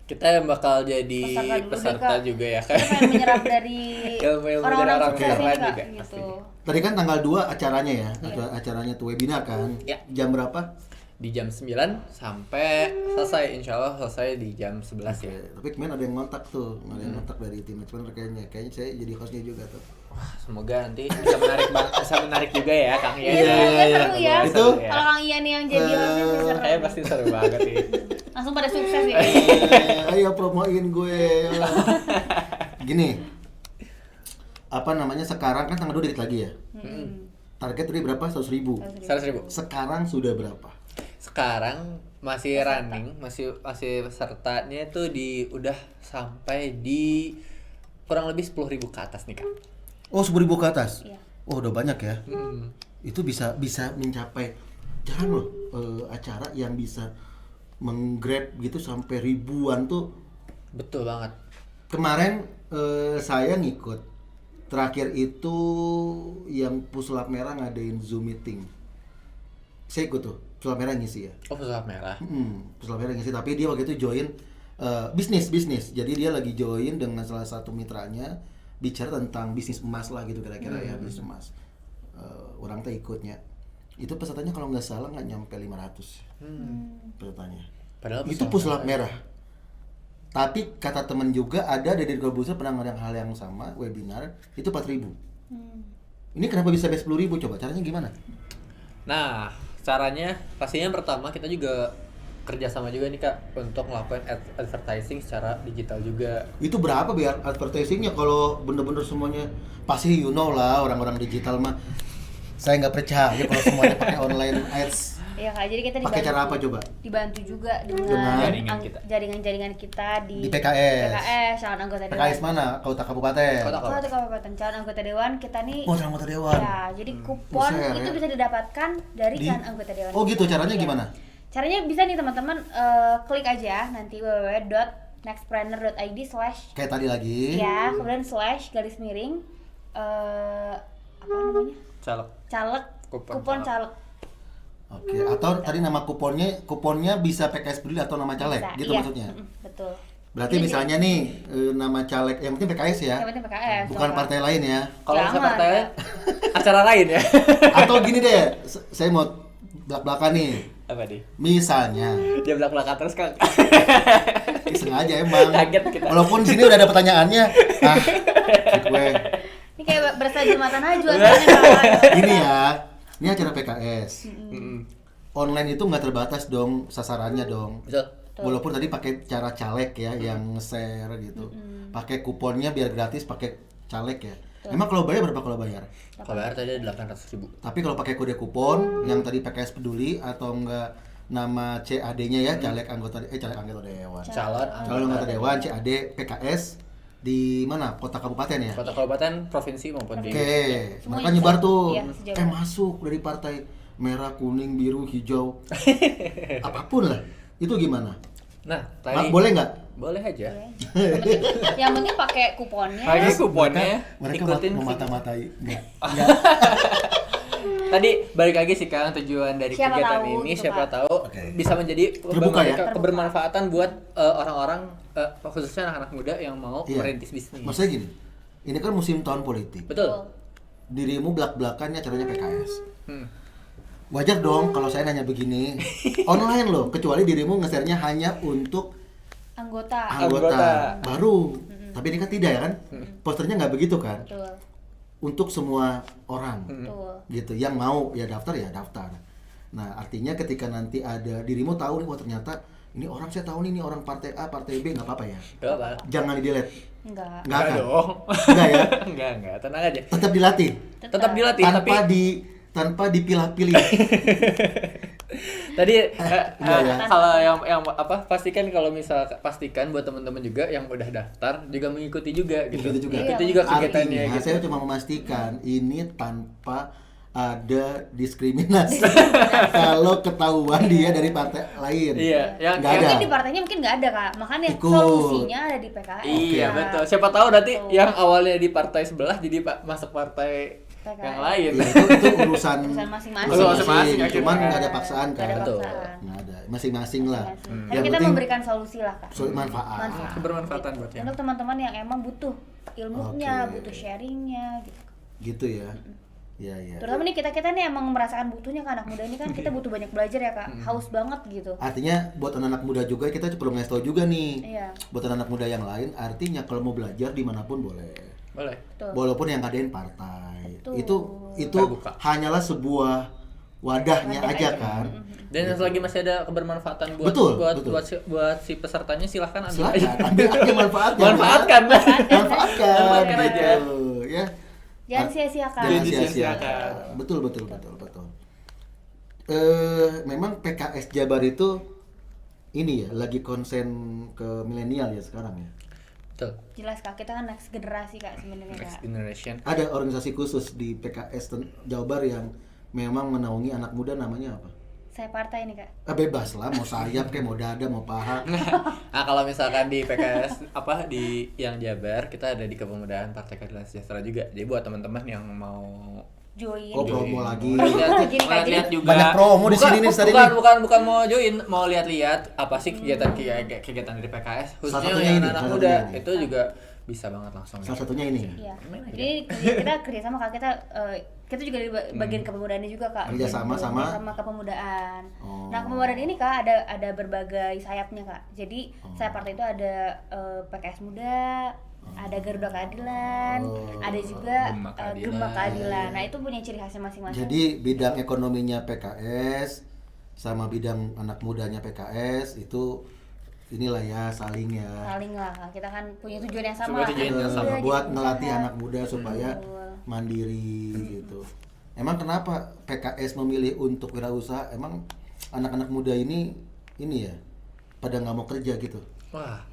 Kita yang bakal jadi peserta
Kak.
juga ya
Kita
kan.
pengen menyerap dari
Ilmu-ilmu
orang-orang
dari
sukses
orang
ini
lain
Kak,
juga,
gitu.
pastinya.
Tadi kan tanggal 2 acaranya ya,
Iya.
acaranya tuh webinar kan.
Ya.
Jam berapa?
Di jam 9 sampai selesai, insya Allah selesai di jam 11 ya.
Tapi kemarin ada yang ngontak tuh, ada yang ngontak dari tim manajemen kayaknya saya jadi hostnya juga tuh.
Wah, semoga nanti bisa menarik juga ya Kang Ian.
Iya, semoga seru ya.
Itu
Kalau Kang Ian yang jadi hostnya sih seru.
Kayak pasti seru banget nih.
Langsung pada sukses ya.
ayo promoin gue. Gini. Apa namanya sekarang kan tanggal 2 dikit lagi ya. Target tadi berapa? 100.000.
100.000.
Sekarang sudah berapa?
Sekarang masih running, masih pesertanya tuh udah sampai di kurang lebih 10.000 ke atas nih Kak.
Oh, 10.000 ke atas.
Iya.
Oh, udah banyak ya. Itu bisa mencapai jarang loh acara yang bisa menggrab gitu sampai ribuan tuh.
Betul banget.
Kemarin saya ngikut. Terakhir itu yang Pusulap Merah ngadain Zoom meeting. Saya ikut tuh. Pusulap Merah ngisi ya.
Oh, pesawat merah.
Pusulap Merah ngisi, tapi dia waktu itu join bisnis. Jadi dia lagi join dengan salah satu mitranya bicara tentang bisnis emas lah gitu kira-kira ya, bisnis emas. Orang teh ikutnya. Itu pesertanya kalau nggak salah nggak nyampe 500 pesertanya.
Padahal
Itu Pusulap Merah. Tapi kata temen juga ada dari Corbuzier pernah ngadain hal yang sama, webinar, itu 4.000. Ini kenapa bisa sampai 10.000 coba? Caranya gimana?
Nah, caranya pastinya yang pertama kita juga kerjasama juga nih Kak untuk ngelakuin advertising secara digital juga.
Itu berapa biar advertisingnya kalau bener-bener semuanya pasti you know lah orang-orang digital mah. Saya nggak percaya kalau semuanya pakai online ads.
Iya Kak, jadi kita
Pakai cara apa coba?
Dibantu juga
Dengan
jaringan kita.
jaringan-jaringan kita
Di PKS.
PKS, calon anggota dewan.
PKS mana? Kota Kabupaten.
Kota Kabupaten, calon anggota dewan kita nih.
Oh, calon anggota dewan.
Ya, jadi kupon
Buset,
itu
ya.
bisa didapatkan dari
Di-
calon anggota dewan.
Oh gitu, caranya
Iya.
gimana?
Caranya bisa nih teman-teman klik aja nanti www.nextpreneur.id/
Kayak tadi lagi.
ya, kemudian / miring apa namanya? Caleg kupon caleg.
Oke, atau tadi nama kuponnya bisa PKS Peduli atau nama caleg,
Bisa,
gitu
iya.
maksudnya.
Betul.
Berarti misalnya nih nama caleg, yang penting PKS ya.
Yang penting PKS.
Bukan
dong,
partai lain ya.
Kalau
Jangan,
misalnya partai
Kak.
acara lain ya.
Atau gini deh, saya mau belak-belakan nih.
Apa nih?
Misalnya,
Dia belak-belakan terus Kang.
sengaja emang.
Kaget kita.
Walaupun di sini udah ada pertanyaannya. Gue
Ini kayak berasa Jumatan aja soalnya Kak.
gini ya. Ini acara PKS.
Mm-mm.
Online itu nggak terbatas dong sasarannya dong.
Betul.
Walaupun tadi pakai cara caleg ya, yang share gitu. Pakai kuponnya biar gratis, pakai caleg ya. Emang kalau bayar berapa kalau bayar?
Kalau bayar tadi 800.000.
Tapi kalau pakai kode kupon yang tadi PKS Peduli atau enggak nama CAD-nya ya, caleg anggota dewan.
Calon
Anggota dewan CAD PKS di mana? Kota kabupaten ya?
Kota kabupaten, provinsi maupun di
Oke,
Semuanya
mereka nyebar
bisa.
tuh.
Iya, sejauh
Masuk dari partai merah, kuning, biru, hijau. Apapun lah. Itu gimana?
Nah, tadi
Boleh nggak?
boleh aja.
Yang penting pakai kuponnya.
Pakai kuponnya,
Mereka
ikutin
memata-matai. Nggak.
Tadi balik lagi sih Kang, tujuan dari
Siapa
kegiatan
tahu
ini
tuh,
siapa
Pak.
tahu
Oke.
bisa menjadi
Terbuka ya?
kebermanfaatan buat orang-orang khususnya anak-anak muda yang mau
Iya.
merintis bisnis.
Maksudnya gini, ini kan musim tahun politik.
Betul.
Dirimu belak-belakannya caranya PKS.
Hmm.
Wajar dong kalau saya nanya begini. Online loh, kecuali dirimu nge-share-nya hanya untuk
Anggota.
anggota baru. Tapi ini kan tidak ya kan? Posternya nggak begitu kan?
Betul.
Untuk semua orang.
Betul.
Gitu, yang mau ya daftar. Nah, artinya ketika nanti ada dirimu tahu nih, wah ternyata ini orang saya tahu nih, ini orang partai A, partai B, nggak apa-apa ya.
Gak apa.
Jangan di-delete.
Enggak.
Nggak akan.
dong.
Enggak ya.
Enggak, tenang aja.
Tetap dilatih.
Tetap dilatih
Tanpa dipilah-pilih.
Tadi
ya.
kalau yang apa pastikan buat teman-teman juga yang udah daftar juga mengikuti juga gitu.
Gitu juga.
Itu juga kegiatannya
Artinya,
gitu.
saya cuma memastikan ini tanpa ada diskriminasi. Kalau ketahuan dia dari partai lain.
Iya, yang
Nggak ada.
Mungkin di partainya mungkin nggak ada Kak. Makanya
Ikut.
solusinya ada di PKS.
Iya
Nah,
betul. Siapa tahu nanti
Betul.
yang awalnya di partai sebelah jadi masuk partai
PKS.
yang lain.
Ya, itu urusan
Urusan masing-masing.
Masing-masing,
cuman
akhirnya.
nggak ada paksaan
Nggak ada
kan.
Betul.
paksaan.
Nggak ada, masing-masing lah.
Masing-masing.
Yang
Kan kita
penting
memberikan solusi lah kak.
manfaat.
Kebermanfaatan buat yang
Untuk teman-teman yang emang butuh ilmunya,
Oke.
butuh sharingnya gitu.
Gitu ya. Ya ya.
Terutama nih kita nih emang merasakan butuhnya kan anak muda ini kan kita butuh banyak belajar ya kak, haus banget gitu.
Artinya buat anak-anak muda juga kita perlu ngasih tahu juga nih.
Iya.
Buat anak-anak muda yang lain, artinya kalau mau belajar dimanapun boleh.
boleh.
Betul.
Walaupun yang ngadain partai.
Betul.
Itu
Terbuka.
hanyalah sebuah wadahnya
Wadah
aja
aja.
kan.
Dan selagi masih ada kebermanfaatan buat
Betul,
buat,
betul.
buat si pesertanya, silahkan ambil aja.
Silakan ambil aja manfaatnya.
Manfaatkan.
Manfaatkan
Manfaatkan aja.
gitu, ya.
Jangan sia-siakan.
Jangan
Jangan
sia-siakan.
sia-siakan.
Betul. Memang PKS Jabar itu ini ya lagi konsen ke milenial ya sekarang ya.
Betul.
Jelas kak, kita kan next generasi kak sebenarnya
Next
kak.
generation.
Ada organisasi khusus di PKS Jabar yang memang menaungi anak muda, namanya apa?
Saya partai ini kak.
Bebas lah, mau sayap kayak mau dada mau paha.
Nah, kalau misalkan di PKS apa di yang Jabar, kita ada di Kepemudaan Partai Keadilan Sejahtera juga. Jadi buat teman-teman yang mau
Join.
Oh, promo lagi.
lihat juga.
Banyak promo di sini nih tadi nih.
Bukan mau join, mau lihat-lihat apa sih kegiatan dari PKS,
Salah
khususnya
satunya
yang
ini,
anak
salah
muda
satunya ini.
itu juga bisa banget langsung.
Salah satunya ini.
Iya. Jadi kita kerjasama kak, kita juga di bagian kepemudaan juga kak.
Kerjasama sama?
Sama kepemudaan.
Oh.
Nah kepemudaan ini kak ada berbagai sayapnya kak. Jadi sayap partai itu ada PKS muda, ada Garuda Keadilan, ada juga
Gema Keadilan.
Gema Keadilan. Nah itu punya ciri khasnya masing-masing.
Jadi bidang ekonominya PKS sama bidang anak mudanya PKS itu inilah ya saling ya.
saling lah kak. Kita kan punya tujuan yang sama.
Punya tujuan yang
Anak
sama.
muda
Buat
jadi
ngelatih
pengusaha.
anak muda supaya
Betul.
mandiri gitu. Emang kenapa PKS memilih untuk wirausaha? Emang anak-anak muda ini ya pada nggak mau kerja gitu.
Wah,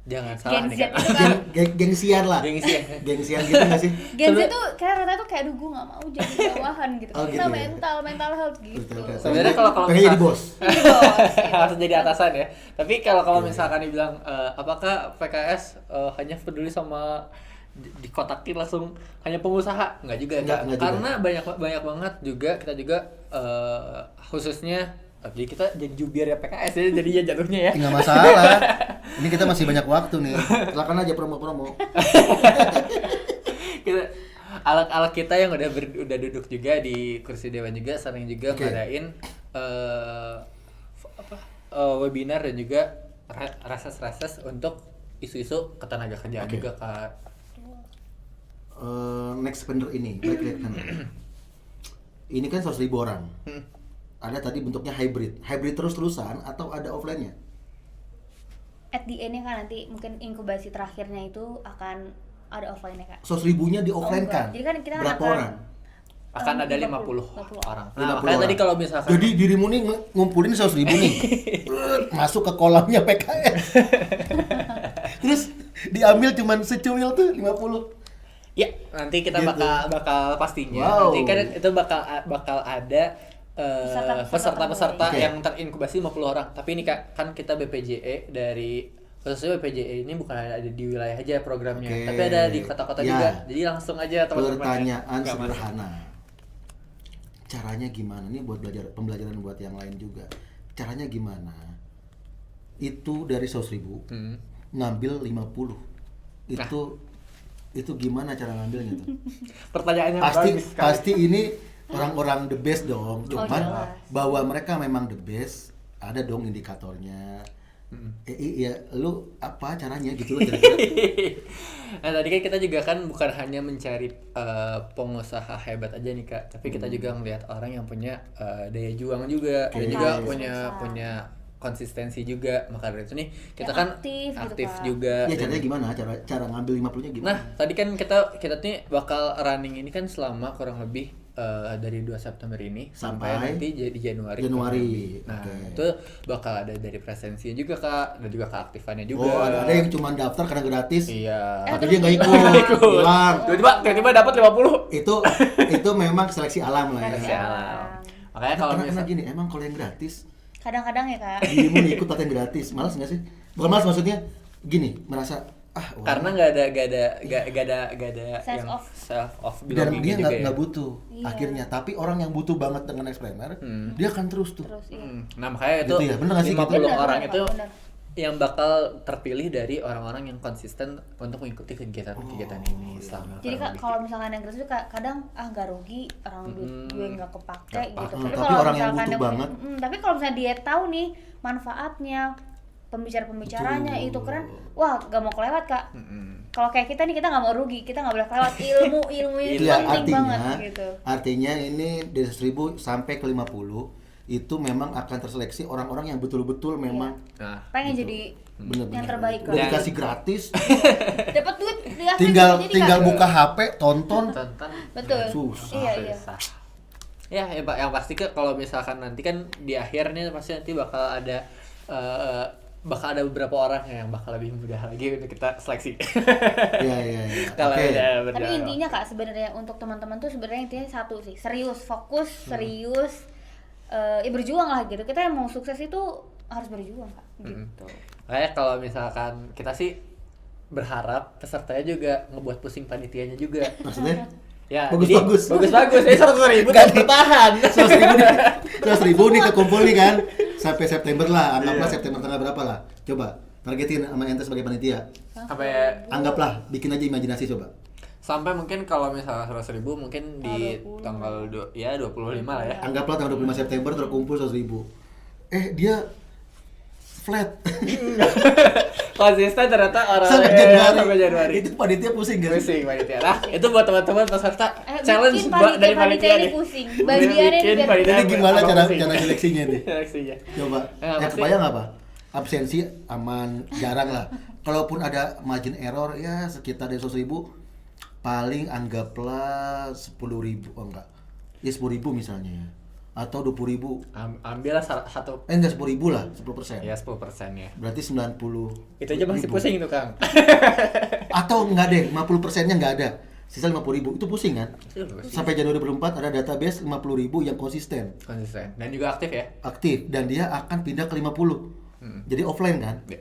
jangan salah
Gen
nih
Z
kan.
itu kan.
Gengsian lah.
Gengsian.
Gengsian gitu nggak sih?
Gen Z tuh kayak rata tuh kayak aduh gue gak mau jadi bawahan gitu.
Oh, gitu
Karena
ya?
mental health gitu.
Betul.
Sebenarnya kalau
pengen jadi bos.
harus jadi atasan ya. Tapi kalau misalkan dibilang apakah PKS hanya peduli sama dikotakin langsung hanya pengusaha? Enggak juga,
Enggak juga.
karena banyak banget juga kita juga khususnya jadi kita jadi jubir ya PKS ya jadinya jatuhnya ya.
Nggak masalah. Ini kita masih banyak waktu nih. Silakan aja promo-promo.
Kita alat-alat kita yang udah duduk juga di kursi dewan juga sering juga
Oke.
ngadain webinar dan juga reses untuk isu-isu ketenaga kerjaan
Oke.
juga kak.
Next spender ini, Black Spender. Ini kan 100.000 orang. Ada tadi bentuknya hybrid terus-terusan atau ada offline-nya?
At the end-nya kan nanti mungkin inkubasi terakhirnya itu akan ada offline-nya kak.
100.000-nya di offline kan?
Jadi kan kita
berapa
akan-
orang?
Akan ada
50
50 orang.
50
Nah, makanya tadi
orang.
kalau misalkan
Jadi dirimu nih ngumpulin 100.000 nih. Masuk ke kolamnya PKS. Terus diambil cuman secuil tuh 50.
ya nanti kita
Gitu.
bakal pastinya
Wow.
nanti kan itu bakal ada peserta-peserta
Oke.
yang terinkubasi 50 orang. Tapi ini Kak, kan kita BPJE dari khususnya BPJE ini bukan ada di wilayah aja programnya,
Oke.
tapi ada di kota-kota
Ya.
juga. Jadi langsung aja teman-teman.
Pertanyaan
Nggak masalah.
sederhana. Caranya gimana nih buat pembelajaran buat yang lain juga. Caranya gimana? Itu dari 100.000 ngambil 50. Itu gimana cara ngambilnya tuh?
Pertanyaannya
pasti
bagus sekali.
pasti ini orang-orang the best dong. Cuman
jelas.
bahwa mereka memang the best, ada dong indikatornya. Iya, lu apa caranya gitu loh kira-kira?
Nah tadi kan kita juga kan bukan hanya mencari pengusaha hebat aja nih Kak, tapi kita juga ngelihat orang yang punya daya juang juga,
Oke.
dan juga
Harus
punya
susah.
konsistensi juga. Maka dari itu nih kita
Yang
kan
aktif gitu,
aktif
Kak.
juga.
Ya
Dan-
caranya gimana? Cara ngambil 50-nya gimana?
Nah tadi kan kita nih bakal running ini kan selama kurang lebih dari 2 September ini sampai
Sampai
nanti jadi Januari.
Januari.
Nah
Oke.
itu bakal ada dari presensinya juga Kak, dan juga keaktifannya juga.
Oh, ada yang cuma daftar karena gratis.
Iya.
Atau dia nggak ikut, hilang.
Tiba-tiba dapat 50.
Itu memang seleksi alam lah
Seleksi
ya.
Sialan. Makanya kalau
Karena
misalnya
gini, emang kalau yang gratis,
Kadang-kadang ya kak.
dirimu nih ikut latihan gratis, malas nggak sih? Bukan malas maksudnya, gini, merasa
karena nggak ada
Sense
yang
of.
self of
dan
belonging
dia
juga ya.
nggak butuh
Iya.
akhirnya. Tapi orang yang butuh banget dengan explainer, dia akan terus tuh.
Terus iya.
Nah makanya itu
Gitu ya, bener nggak sih
50
gitu?
orang
Bener,
itu
bener.
yang bakal terpilih dari orang-orang yang konsisten untuk mengikuti kegiatan-kegiatan ini selama
Jadi
kurang lebih.
kalau misalkan yang gratis itu kadang nggak rugi, orang duit gue nggak kepake gitu.
Tapi
kalau
orang yang
misalkan
butuh banget.
tapi kalau misalnya dia tahu nih manfaatnya, pembicaranya itu keren, wah gak mau kelewat kak. Kalau kayak kita nih kita nggak mau rugi, kita nggak boleh kelewat ilmu itu
Iya,
penting banget gitu.
artinya ini dari 1.000 sampai ke 50 itu memang akan terseleksi orang-orang yang betul-betul memang
Nah,
Pengen
gitu.
jadi
Bener-bener
yang terbaik
udah
lah.
dikasih gratis,
Dapat duit di akhir
tinggal
jadi
tinggal
Kak.
buka HP tonton.
tonton
Betul.
Susah.
Iya.
susah. Ya, yang pasti kalau misalkan nanti kan di akhirnya pasti nanti bakal ada beberapa orang yang bakal lebih mudah lagi untuk kita seleksi.
Iya.
Kalau
Oke.
udah
Tapi
berjalan.
intinya kak sebenarnya untuk teman-teman tuh sebenarnya intinya satu sih, serius, fokus, serius, ya berjuang lah gitu. Kita yang mau sukses itu harus berjuang kak, gitu.
Kayak kalau misalkan kita sih berharap pesertanya juga ngebuat pusing panitianya juga.
Maksudnya
Ya,
Bagus-bagus.
bagus-bagus. Jadi 100.000
Nggak
tetap
nih.
bertahan.
100.000 nih kekumpul nih kan sampai September lah, anggaplah September tanggal berapa lah, coba targetin sama ente sebagai panitia,
Sampai
anggaplah bikin aja imajinasi coba.
sampai mungkin kalau misalnya 100.000 mungkin di tanggal 25 lah ya.
Anggaplah tanggal 25 September terkumpul 100.000. Dia flat
Konsisten ternyata orang
sampai Januari.
Januari.
Itu panitia pusing gak sih?
Pusing panitia. Nah, itu buat teman-teman peserta challenge
bikin
dari
panitia ini
nih.
pusing. Bagiannya
Bikin
biar-
panitia
Jadi gimana
apa
cara
pusing?
seleksinya nih?
Seleksinya.
Coba.
Pasti-
Kebayang apa? Absensi aman, jarang lah. Kalaupun ada margin error ya sekitar dari 100.000 paling anggaplah 10.000, oh enggak. Ya 10.000 misalnya ya. Atau 20.000.
Ambillah satu
Enggak 10.000 lah, 10%.
ya 10% ya.
Berarti 90.
Itu aja masih
ribu.
pusing itu, Kang.
Atau enggak deh, 50%-nya enggak ada. Sisa 50.000. Itu pusing kan? Sampai Januari 2024 ada database 50.000 yang konsisten,
Konsisten dan juga aktif ya.
aktif, dan dia akan pindah ke 50. Jadi offline kan?
Ya.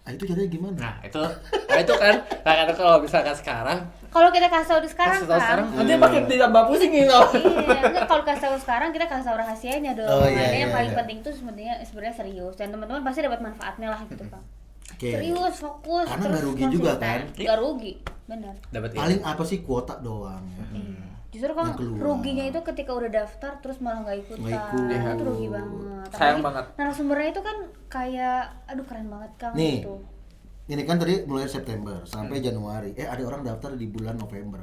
Itu caranya gimana?
Nah, itu kan kata kalau misalkan sekarang
Kalau kita kasih tahu sekarang
kasih tahu
kan,
sekarang nanti makin ditambah pusing gitu.
iya, enggak, kalau kasih tahu sekarang kita kasih tahu rahasianya dong.
Oh, iya,
Makanya yang
iya,
paling
iya.
penting tuh sebenarnya serius dan teman-teman pasti dapat manfaatnya lah gitu kan.
Oke.
Serius, fokus,
Karena
terus
nggak rugi juga,
konsisten.
kan?
Nggak rugi, benar.
Dapat
Paling apa sih kuota doang ya.
Justru kan
Yang keluar.
ruginya itu ketika udah daftar terus malah nggak ikutan,
Nggak ikut.
itu rugi banget.
Sayang
Apalagi
banget.
narasumbernya itu kan kayak, aduh keren banget Kang
Nih.
gitu.
Ini kan tadi mulai September sampai Januari. Ada orang daftar di bulan November.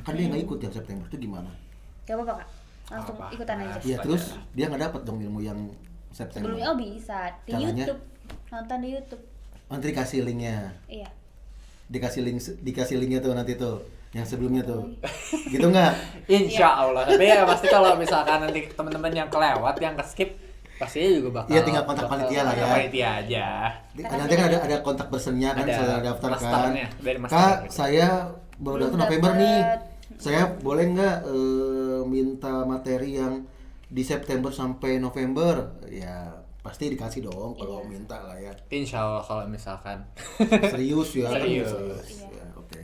Kan dia nggak ikut yang September itu gimana?
Gak apa-apa Kak, langsung
Apa?
ikutan aja.
Ya terus dia nggak dapat dong ilmu yang September.
Sebelumnya bisa di
Caranya?
YouTube, nonton di YouTube.
Nanti dikasih linknya.
Iya.
Dikasih linknya tuh nanti tuh yang sebelumnya tuh. Gitu nggak?
Insya Allah. Tapi ya pasti kalau misalkan nanti teman-teman yang kelewat, yang ke-skip, pastinya juga bakal.
Iya, tinggal kontak panitia lah ya.
kontak Panitia aja.
Nanti kan ada kontak personnya kan
Ada
setelah daftar kan.
masternya, dari master
Kak,
gitu.
saya baru
Belum
daftar November
dapet.
nih. Saya boleh nggak minta materi yang di September sampai November? Ya pasti dikasih dong kalau minta lah ya.
Insya Allah kalau misalkan.
Serius ya.
Serius.
Ya, oke.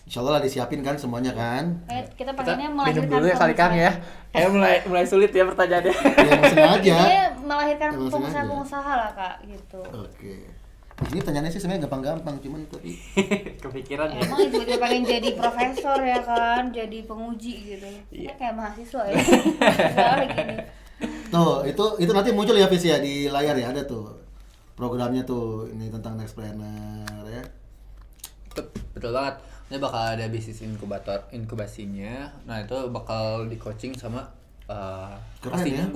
Insya Allah lah disiapin kan semuanya kan.
Kayak kita
Kita
pengennya
minum
melahirkan
dulu ya kali Kang ya. Kayak mulai sulit ya pertanyaannya.
Ya emang sengaja.
Dia melahirkan
Emang
pengusaha-pengusaha lah Kak gitu.
Oke. Ini pertanyaannya sih sebenarnya gampang-gampang, cuman tapi
Kepikiran ya.
Emang tiba-tiba pengen jadi profesor ya kan, jadi penguji gitu. Kita kayak mahasiswa ya. Soalnya gini.
tuh itu nanti muncul ya Fis ya di layar ya, ada tuh programnya tuh ini tentang Next Planner ya.
Betul banget. Ini bakal ada bisnis inkubasinya. Nah, itu bakal di coaching sama
Keren
pastinya
ya.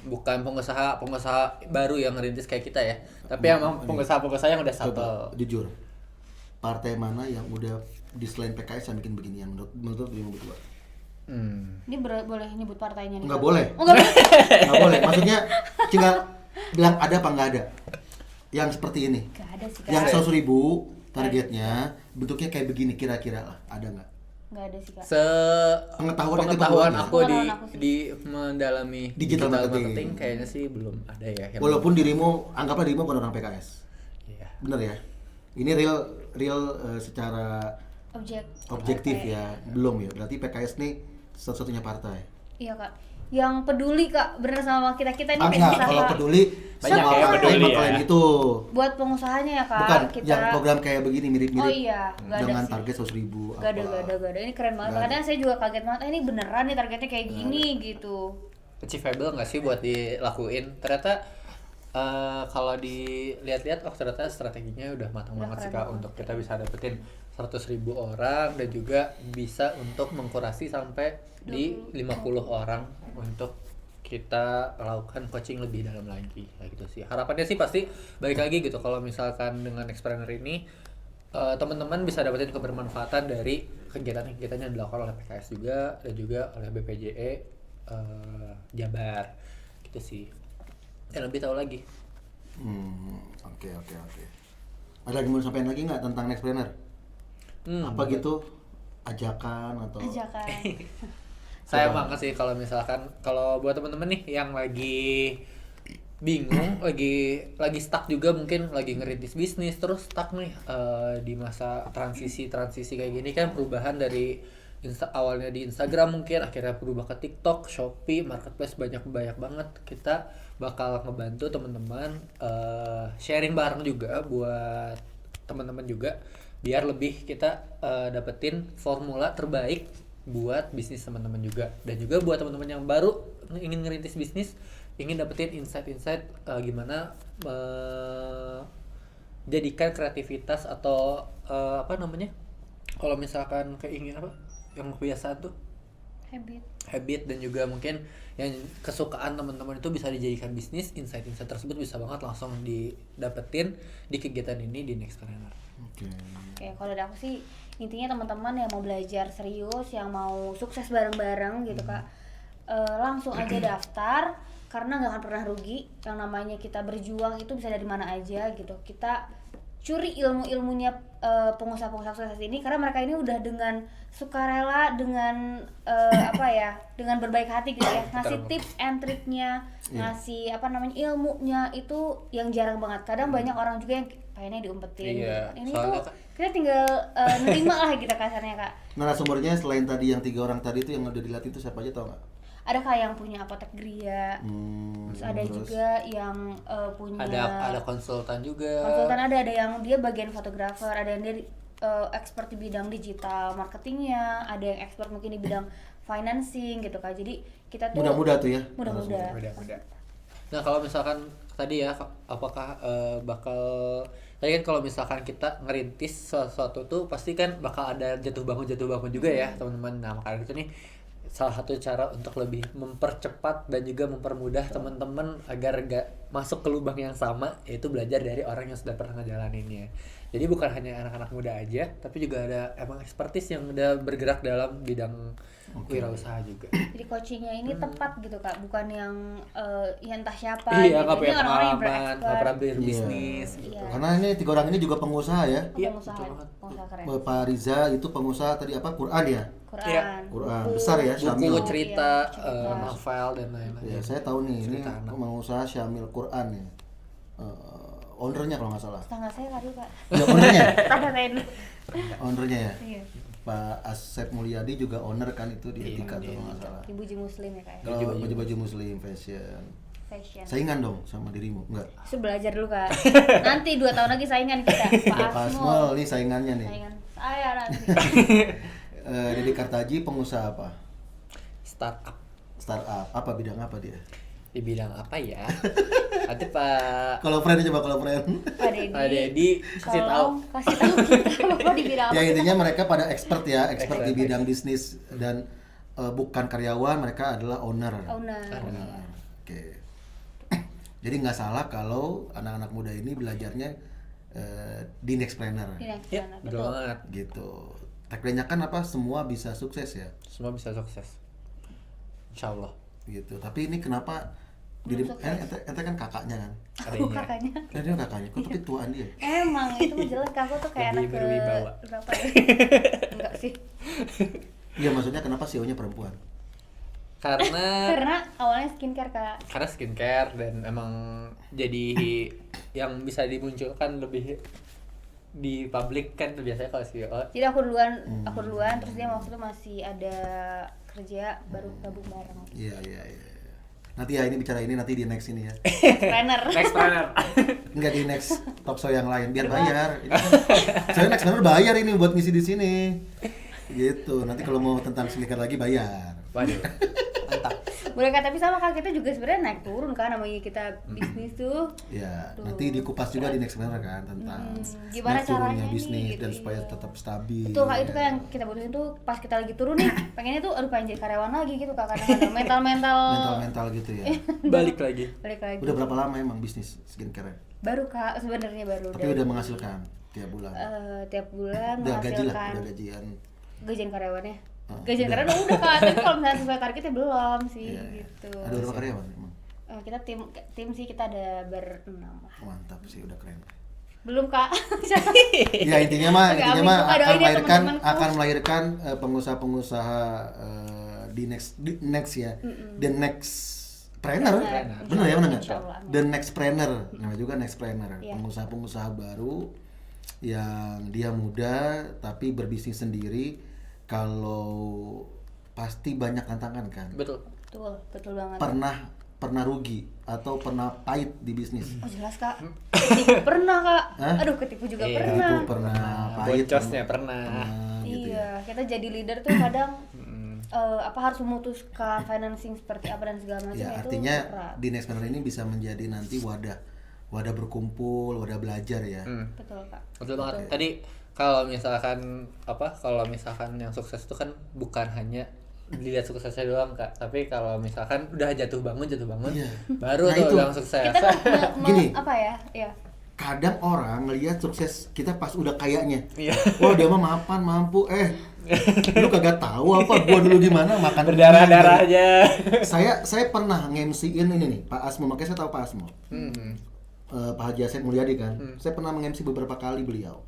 bukan pengusaha baru yang ngerintis kayak kita ya. Tapi emang pengusaha yang udah
Coba
settle.
jujur, partai mana yang udah di selain PKS yang bikin beginian menurut dirimu berdua?
Ini boleh nyebut partainya nih.
Nggak boleh.
Oh, nggak boleh.
Nggak boleh, maksudnya tinggal bilang ada apa nggak ada yang seperti ini,
Nggak ada sih Kak.
yang 100.000 targetnya bentuknya kayak begini kira-kira lah, ada nggak?
Nggak ada sih Kak.
Pengetahuan itu
Pengetahuan
berdua.
aku
Pengetahuan aku sih.
di mendalami
Digital marketing.
marketing kayaknya sih belum ada ya. yang-
Walaupun dirimu anggaplah dirimu bukan orang PKS,
Iya.
bener ya? Ini real real secara objektif ya, belum ya. Berarti PKS nih satu-satunya partai.
Iya kak, yang peduli kak bener sama kita ini
Enggak,
pengusaha.
kalau peduli
Banyak
semua
yang
partai
peduli ya.
mengklaim itu.
Buat pengusahanya ya kak.
Bukan,
kita
yang program kayak begini mirip-mirip.
Oh iya, nggak ada
dengan
sih.
target 100.000
Gak ada. Ini keren banget.
Nggak ada.
Makanya saya juga kaget banget. Ini beneran nih targetnya kayak gini gitu.
Achievable nggak sih buat dilakuin? Ternyata kalau dilihat-lihat, ternyata strateginya udah matang
Udah
banget sih
keren
kak,
banget.
untuk kita bisa dapetin 100.000 orang dan juga bisa untuk mengkurasi sampai di 50 orang untuk kita lakukan coaching lebih dalam lagi, kayak gitu sih. Harapannya sih pasti balik lagi gitu, kalau misalkan dengan Expreneur ini teman-teman bisa dapetin kebermanfaatan dari kegiatan-kegiatan yang dilakukan oleh PKS juga dan juga oleh BPJE Jabar gitu sih. Dan lebih tahu lagi.
Oke. Ada yang mau sampaikan lagi nggak tentang Nextpreneur? Apa gitu? Ajakan atau?
Ajakan.
Saya banget sih kalau misalkan, kalau buat teman-teman nih yang lagi bingung, lagi stuck juga, mungkin lagi ngerintis bisnis terus stuck nih di masa transisi kayak gini kan, perubahan dari awalnya di Instagram mungkin akhirnya berubah ke TikTok, Shopee, Marketplace, banyak banget. Kita bakal ngebantu teman-teman sharing bareng juga buat teman-teman juga, biar lebih kita dapetin formula terbaik buat bisnis teman-teman juga. Dan juga buat teman-teman yang baru ingin ngerintis bisnis, ingin dapetin insight-insight gimana jadikan kreativitas atau kalau misalkan keingin yang kebiasaan tuh habit dan juga mungkin yang kesukaan teman-teman itu bisa dijadikan bisnis. Insight-insight tersebut bisa banget langsung didapetin di kegiatan ini di Nextpreneur.
Oke, kalau dari aku sih intinya teman-teman yang mau belajar serius, yang mau sukses bareng-bareng gitu kak, langsung aja daftar karena nggak akan pernah rugi. Yang namanya kita berjuang itu bisa dari mana aja gitu. Kita curi ilmunya pengusaha-pengusaha sukses ini, karena mereka ini udah dengan sukarela, dengan dengan berbaik hati gitu ya, ngasih tips and triknya, ngasih ilmunya itu yang jarang banget. Kadang banyak orang juga yang pengennya diumpetin.
Iya,
Ini
soalnya
tuh kita tinggal nerima lah kita kasarnya kak.
Narasumbernya selain tadi yang 3 orang tadi itu yang udah dilatih itu siapa aja, tau nggak?
Ada kak yang punya apotek Gria, terus ada juga yang punya
Ada konsultan juga.
ada yang dia bagian fotografer, ada yang dia expert di bidang digital marketingnya, ada yang expert mungkin di bidang financing gitu kak. Jadi kita tuh
Mudah-mudah tuh ya.
mudah-mudah.
Nah kalau misalkan tadi ya, apakah bakal tadi kan kalau misalkan kita ngerintis sesuatu tuh pasti kan bakal ada jatuh bangun juga ya teman-teman. Nah makanya itu nih salah satu cara untuk lebih mempercepat dan juga mempermudah teman-teman agar gak masuk ke lubang yang sama, yaitu belajar dari orang yang sudah pernah ngejalaninnya. Jadi bukan hanya anak-anak muda aja, tapi juga ada emang expertise yang udah bergerak dalam bidang wirausaha juga.
Jadi coachingnya ini tepat gitu kak, bukan yang entah siapa.
Iya,
gitu.
nggak punya
Ini orang-orang yang
pengalaman, nggak
berexpert.
pernah berbisnis.
Iya.
Karena ini 3 orang ini juga pengusaha ya.
Iya,
Pengusaha keren.
Pak Riza itu pengusaha tadi apa? Quran ya?
Quran,
Iya.
Quran.
buku.
Besar ya,
Buku,
Syamil.
cerita,
Iya,
novel dan lain-lain.
Ya, saya tahu nih ini
Cerita anak.
pengusaha Syamil Quran ya. Ownernya kalau nggak salah.
Tetangga saya kali kak.
Ya, ownernya.
Tetangga saya dulu.
Ownernya ya.
Iya.
Pak Asep Mulyadi juga owner kan itu di Etika tuh kalau nggak salah.
Ibu muslim ya kak.
Kalau baju-baju muslim fashion.
Fashion.
Saingan dong sama dirimu? Enggak.
Itu belajar dulu kak. Nanti 2 tahun lagi saingan kita.
Ya, Pak
Asmul.
Asmul nih saingannya nih.
Saingan saya nanti.
Dede Kartaji pengusaha apa?
Startup.
Startup. Apa bidang apa dia?
Di bidang apa ya? Nanti Pak
Kalau friend coba kalau friend.
Pak Dedi.
Pak Dedi kasih tahu.
Kasih tahu kita bapak di bidang apa.
Ya intinya mereka pada expert ya, expert di
Expert.
bidang bisnis dan bukan karyawan, mereka adalah owner.
Owner.
Oke. Jadi nggak salah kalau anak-anak muda ini belajarnya di Nextpreneur
Iya,
Ya, betul
betul.
banget.
gitu. Tagline-nya kan apa? Semua bisa sukses ya,
Semua bisa sukses. Insya Allah.
gitu. Tapi ini kenapa ente kan kakaknya kan?
Aku kakaknya.
Dia kakaknya, kok tapi tuaan dia.
Emang itu mah jelas Kak, aku tuh kayak
Lebih
anak ke
berwibawa.
berapa ya? Enggak sih.
Iya maksudnya kenapa CEO-nya perempuan?
Karena awalnya skincare Kak.
Karena skincare dan emang jadi yang bisa dimunculkan lebih di publik kan biasanya kalau CEO.
Jadi aku duluan, terus dia waktu itu masih ada kerja, baru gabung bareng.
Iya. Nanti ya ini bicara ini nanti di next ini ya.
Trainer.
Next planner.
Enggak di next talk show yang lain biar bayar. Ini kan, saya next bener bayar ini buat ngisi di sini. Gitu. Nanti kalau mau tentang skincare lagi bayar.
Waduh. Mantap.
Boleh Kak, tapi sama Kak kita juga sebenarnya naik turun kan namanya kita bisnis tuh.
Ya,
Tuh.
nanti dikupas juga di next bener kan tentang
Gimana
naik turunnya
caranya nih,
bisnis
gitu,
dan supaya
iya.
tetap stabil.
Betul Kak, itu kan yang kita butuhin tuh pas kita lagi turun nih, pengennya tuh aduh pengen jadi karyawan lagi gitu Kak, kadang-kadang
mental gitu ya.
Balik lagi.
balik lagi.
Udah berapa lama emang bisnis skincare?
Baru Kak, sebenarnya baru.
Tapi udah menghasilkan tiap bulan.
Tiap bulan
Udah gaji lah,
menghasilkan
udah gajian.
gajian karyawannya.
Oh,
Gajian
udah.
karyawan udah Kak, tapi kalau misalnya sesuai targetnya belum sih
Iya, iya.
gitu.
Ada berapa karyawan emang?
Kita tim sih kita ada berenam lah.
Mantap sih, udah keren.
Belum Kak.
Ya intinya mah
Oke, amin. Suka
akan
doain ya,
melahirkan
teman-temanku.
pengusaha-pengusaha di next ya. The next planner. Bener ya, bener nggak?
Insya Allah.
The next planner, namanya juga next planner.
Iya.
Pengusaha-pengusaha baru yang dia muda tapi berbisnis sendiri. Kalau pasti banyak tantangan kan.
Betul.
Betul banget.
Pernah rugi atau pernah pahit di bisnis.
Oh jelas Kak. Ketipu pernah Kak.
Hah?
Aduh ketipu juga
Iya.
pernah.
Itu pernah pahit.
Boncosnya pernah.
gitu ya.
Iya, kita jadi leader tuh kadang harus memutuskan financing seperti apa dan segala macam
Ya,
itu
artinya
berat.
di Next Planner ini bisa menjadi nanti wadah berkumpul, wadah belajar ya.
Betul Kak.
Betul banget. Tadi kalau misalkan yang sukses itu kan bukan hanya dilihat suksesnya doang Kak, tapi kalau misalkan udah jatuh bangun
Iya.
baru
Nah,
tuh
itu.
bilang sukses.
Kita tuh
Gini.
apa ya? Iya.
Kadang orang ngelihat sukses kita pas udah kayaknya.
Iya.
Wah, dia mah mapan, mampu. Lu kagak tahu apa gua dulu gimana makan
Berdarah-darah aja.
Saya pernah nge-MC-in ini nih, Pak Asmo, makanya saya tahu Pak Asmo. Pak Haji Asep Mulyadi kan. Saya pernah meng-MC beberapa kali beliau.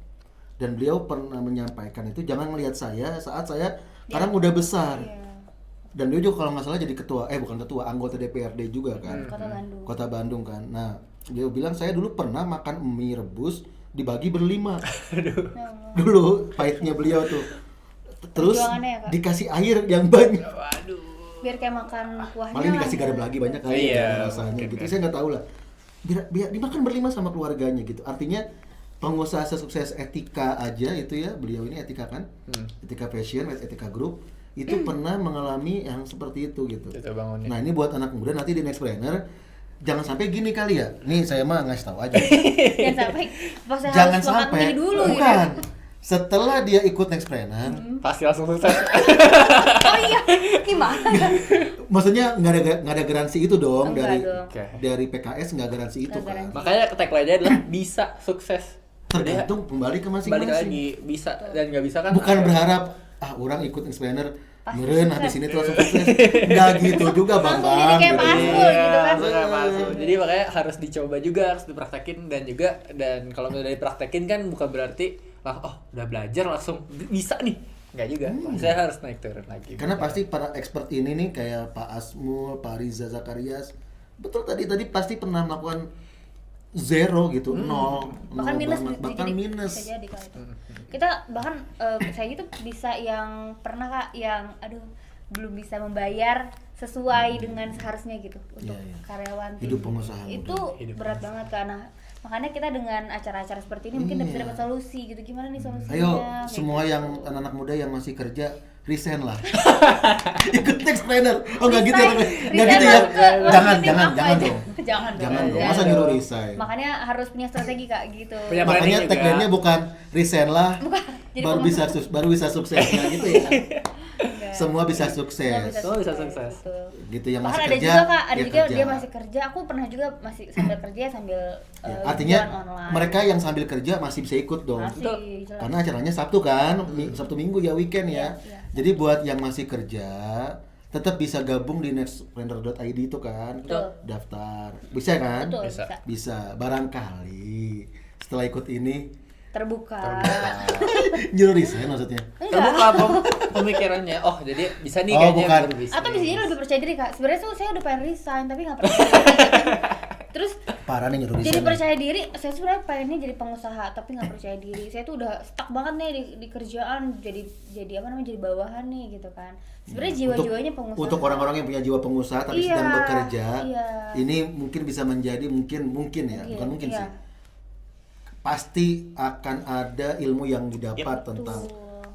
Dan beliau pernah menyampaikan itu jangan melihat saya saat saya sekarang udah besar.
Iya.
Dan dia juga kalau nggak salah jadi anggota DPRD juga kan.
Kota Bandung.
Kota Bandung kan. Nah, dia bilang saya dulu pernah makan mie rebus dibagi berlima. Dulu pahitnya beliau tuh. Terus
Perjuangannya ya, Kak?
dikasih air yang banyak.
Waduh.
Biar kayak makan kuahnya.
Paling dikasih garam lagi banyak kali
Iya,
rasanya
mungkin
gitu.
kan.
Saya nggak tahu lah. Biar dimakan berlima sama keluarganya gitu. Artinya pengusaha sukses etika aja itu ya, beliau ini etika kan, etika fashion, etika grup itu pernah mengalami yang seperti itu gitu.
Itu bangunnya.
Nah ini buat anak muda nanti di Next Planner jangan sampai gini kali ya. Nih saya mah ngasih tahu aja.
Jangan sampai pas saya
Jangan
harus makan
sampai
mie dulu
bukan.
gitu.
Setelah dia ikut Next Planner,
Pasti langsung sukses.
Oh iya, gimana?
maksudnya nggak ada garansi itu dong.
Enggak dong.
Oke.
Dari PKS nggak garansi itu
Nggak
kan.
garansi.
Makanya tagline-nya adalah bisa sukses.
Tergantung kembali ke masing-masing.
Balik lagi bisa dan nggak bisa kan.
Bukan berharap orang ikut Next Planner meren habis ini tuh langsung sukses. Enggak gitu juga Bang.
Langsung jadi kayak Pak Asmul
Iya,
gitu kan.
langsung kayak palsu. Jadi makanya harus dicoba juga, harus dipraktekin dan kalau udah dipraktekin kan bukan berarti udah belajar langsung bisa nih. Enggak juga. Saya harus naik turun lagi.
Karena pasti para expert ini nih kayak Pak Asmul, Pak Riza Zakarias, betul tadi pasti pernah melakukan zero gitu, nol
Bahkan minus
banget. Bahkan minus.
bisa jadi Kak itu. Kita bahkan saya gitu bisa yang pernah Kak yang belum bisa membayar sesuai dengan seharusnya gitu untuk
Iya, iya.
karyawan
Hidup
tim.
pengusaha
itu
muda.
berat banget karena makanya kita dengan acara-acara seperti ini mungkin bisa
Iya.
dapat solusi gitu, gimana nih solusinya.
Ayo
Kayak
semua
gitu.
yang anak-anak muda yang masih kerja resign lah. Ikut Next Planner. Oh enggak gitu ya. Enggak gitu ya. Jangan dong.
Jangan
Jangan dong.
Jangan
Masa
dong.
nyuruh resign.
Makanya harus punya strategi Kak gitu.
Punya
Makanya
branding juga.
tagline-nya bukan resign lah.
Bukan, jadi
baru bisa sukses ya gitu ya.
Enggak.
Semua bisa sukses.
Semua bisa sukses.
Betul.
Gitu yang
Bahkan
masih
ada
kerja.
juga Kak, ada
dia
juga
kerja.
dia masih kerja. Aku pernah juga masih sambil kerja sambil
Ya, artinya
jualan online.
mereka yang sambil kerja masih bisa ikut dong.
masih jelas.
Karena acaranya Sabtu kan, Sabtu Minggu ya weekend ya.
Iya.
Jadi buat yang masih kerja tetap bisa gabung di nextplanner.id itu kan.
Betul.
Daftar. Bisa kan?
Betul,
Bisa.
bisa.
Bisa. Barangkali setelah ikut ini
Terbuka.
nyuruh resign maksudnya.
Terbuka pemikirannya. Oh, jadi bisa nih
Oh,
kayaknya
bukan.
berbisnis.
Atau bisa jadi lebih percaya diri Kak. Sebenarnya tuh saya udah pengen resign tapi nggak pernah. Terus
Parah nih nyuruh
jadi
desain.
percaya diri, saya sebenarnya pengennya jadi pengusaha tapi nggak percaya diri. Saya tuh udah stuck banget nih di kerjaan, jadi apa namanya, jadi bawahan nih gitu kan. Sebenarnya jiwa-jiwanya pengusaha.
Untuk orang-orang yang punya jiwa pengusaha tapi
Iya,
sedang bekerja,
iya.
ini mungkin bisa menjadi mungkin ya,
Iya,
bukan mungkin
iya.
sih. Pasti akan ada ilmu yang didapat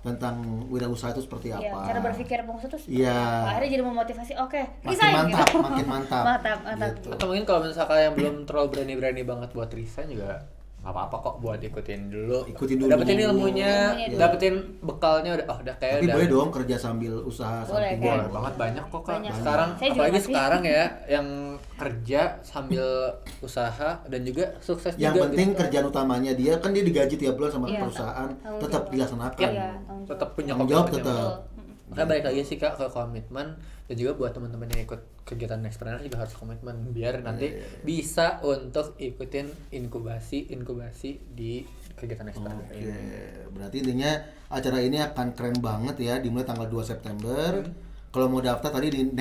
tentang wirausaha itu seperti
Iya,
apa.
cara berpikir pengusaha tuh seperti
Iya.
apa. Akhirnya jadi memotivasi, oke,
Makin
resign
mantap,
gitu.
makin mantap.
Mantap.
Gitu.
Atau mungkin kalau misalkan yang belum terlalu berani banget buat resign juga nggak apa-apa kok, buat ikutin dulu.
Ikutin dulu.
Dapetin ilmunya,
Ilmunya dulu.
dapetin bekalnya udah kayak
Tapi
udah.
boleh dong kerja sambil usaha
Boleh,
sampingan.
kayak-
Boleh banget, banyak kok Kak.
Banyak.
Sekarang
Saya juga
apalagi
masih.
sekarang ya yang kerja sambil usaha dan juga sukses
Yang
juga
penting
gitu.
kerjaan utamanya dia kan dia digaji tiap bulan sama
Iya,
perusahaan,
tanggung
tetap
jawab.
dilaksanakan.
Iya, tanggung jawab.
tetap punya
Tanggung jawab
komitmen.
tetap.
Betul.
Makanya balik lagi sih Kak ke komitmen, dan juga buat teman-teman yang ikut kegiatan Nextpreneur juga harus komitmen biar nanti bisa untuk ikutin inkubasi di kegiatan Nextpreneur
Oke,
ini.
berarti intinya acara ini akan keren banget ya, dimulai tanggal 2 September. Kalau mau daftar tadi di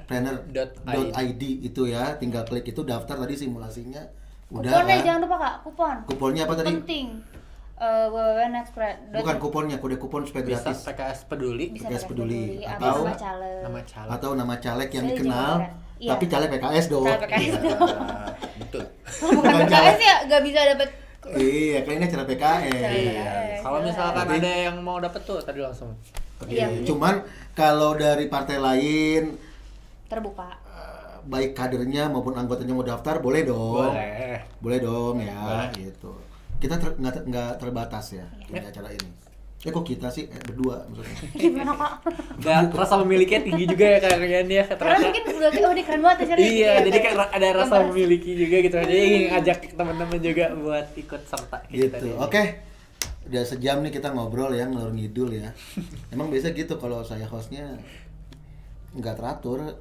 nextpreneur.id itu ya, tinggal klik itu daftar, tadi simulasinya udah
Kuponnya
kan?
jangan lupa Kak, kupon.
Kuponnya apa tadi?
Penting. www.nextpreneur.
Bukan kuponnya, kode kupon supaya
Bisa
gratis.
PKS peduli
Bisa
PKS
pakai
peduli.
atau
Atau-
nama caleg.
nama caleg.
Atau nama caleg yang
Saya
dikenal,
Jawa Barat. Iya.
tapi caleg PKS dong.
Caleg PKS.
Iya, betul.
Bukan PKS ya, nggak bisa dapet.
Iya, kan ini acara PKS.
Iya. Kalau misalkan ada yang mau dapet tuh tadi langsung.
Oke,
Iya.
cuman kalau dari partai lain
Terbuka.
baik kadernya maupun anggotanya mau daftar boleh dong.
Boleh.
Dong ya, gitu. Kita nggak terbatas ya di acara ini. Kok kita sih berdua maksudnya.
Gimana Kak?
Dan rasa memilikinya tinggi juga ya kayaknya ya.
Karena
ternyata.
mungkin udah kayak, oh ini keren banget acaranya.
Iya,
Gitu
jadi
ya,
kayak ada rasa memiliki juga gitu. Jadi ingin ngajak teman-teman juga buat ikut serta
Gitu.
tadi.
Oke. Udah sejam nih kita ngobrol ya, ngelur ngidul ya. Emang biasa gitu kalau saya hostnya nggak teratur.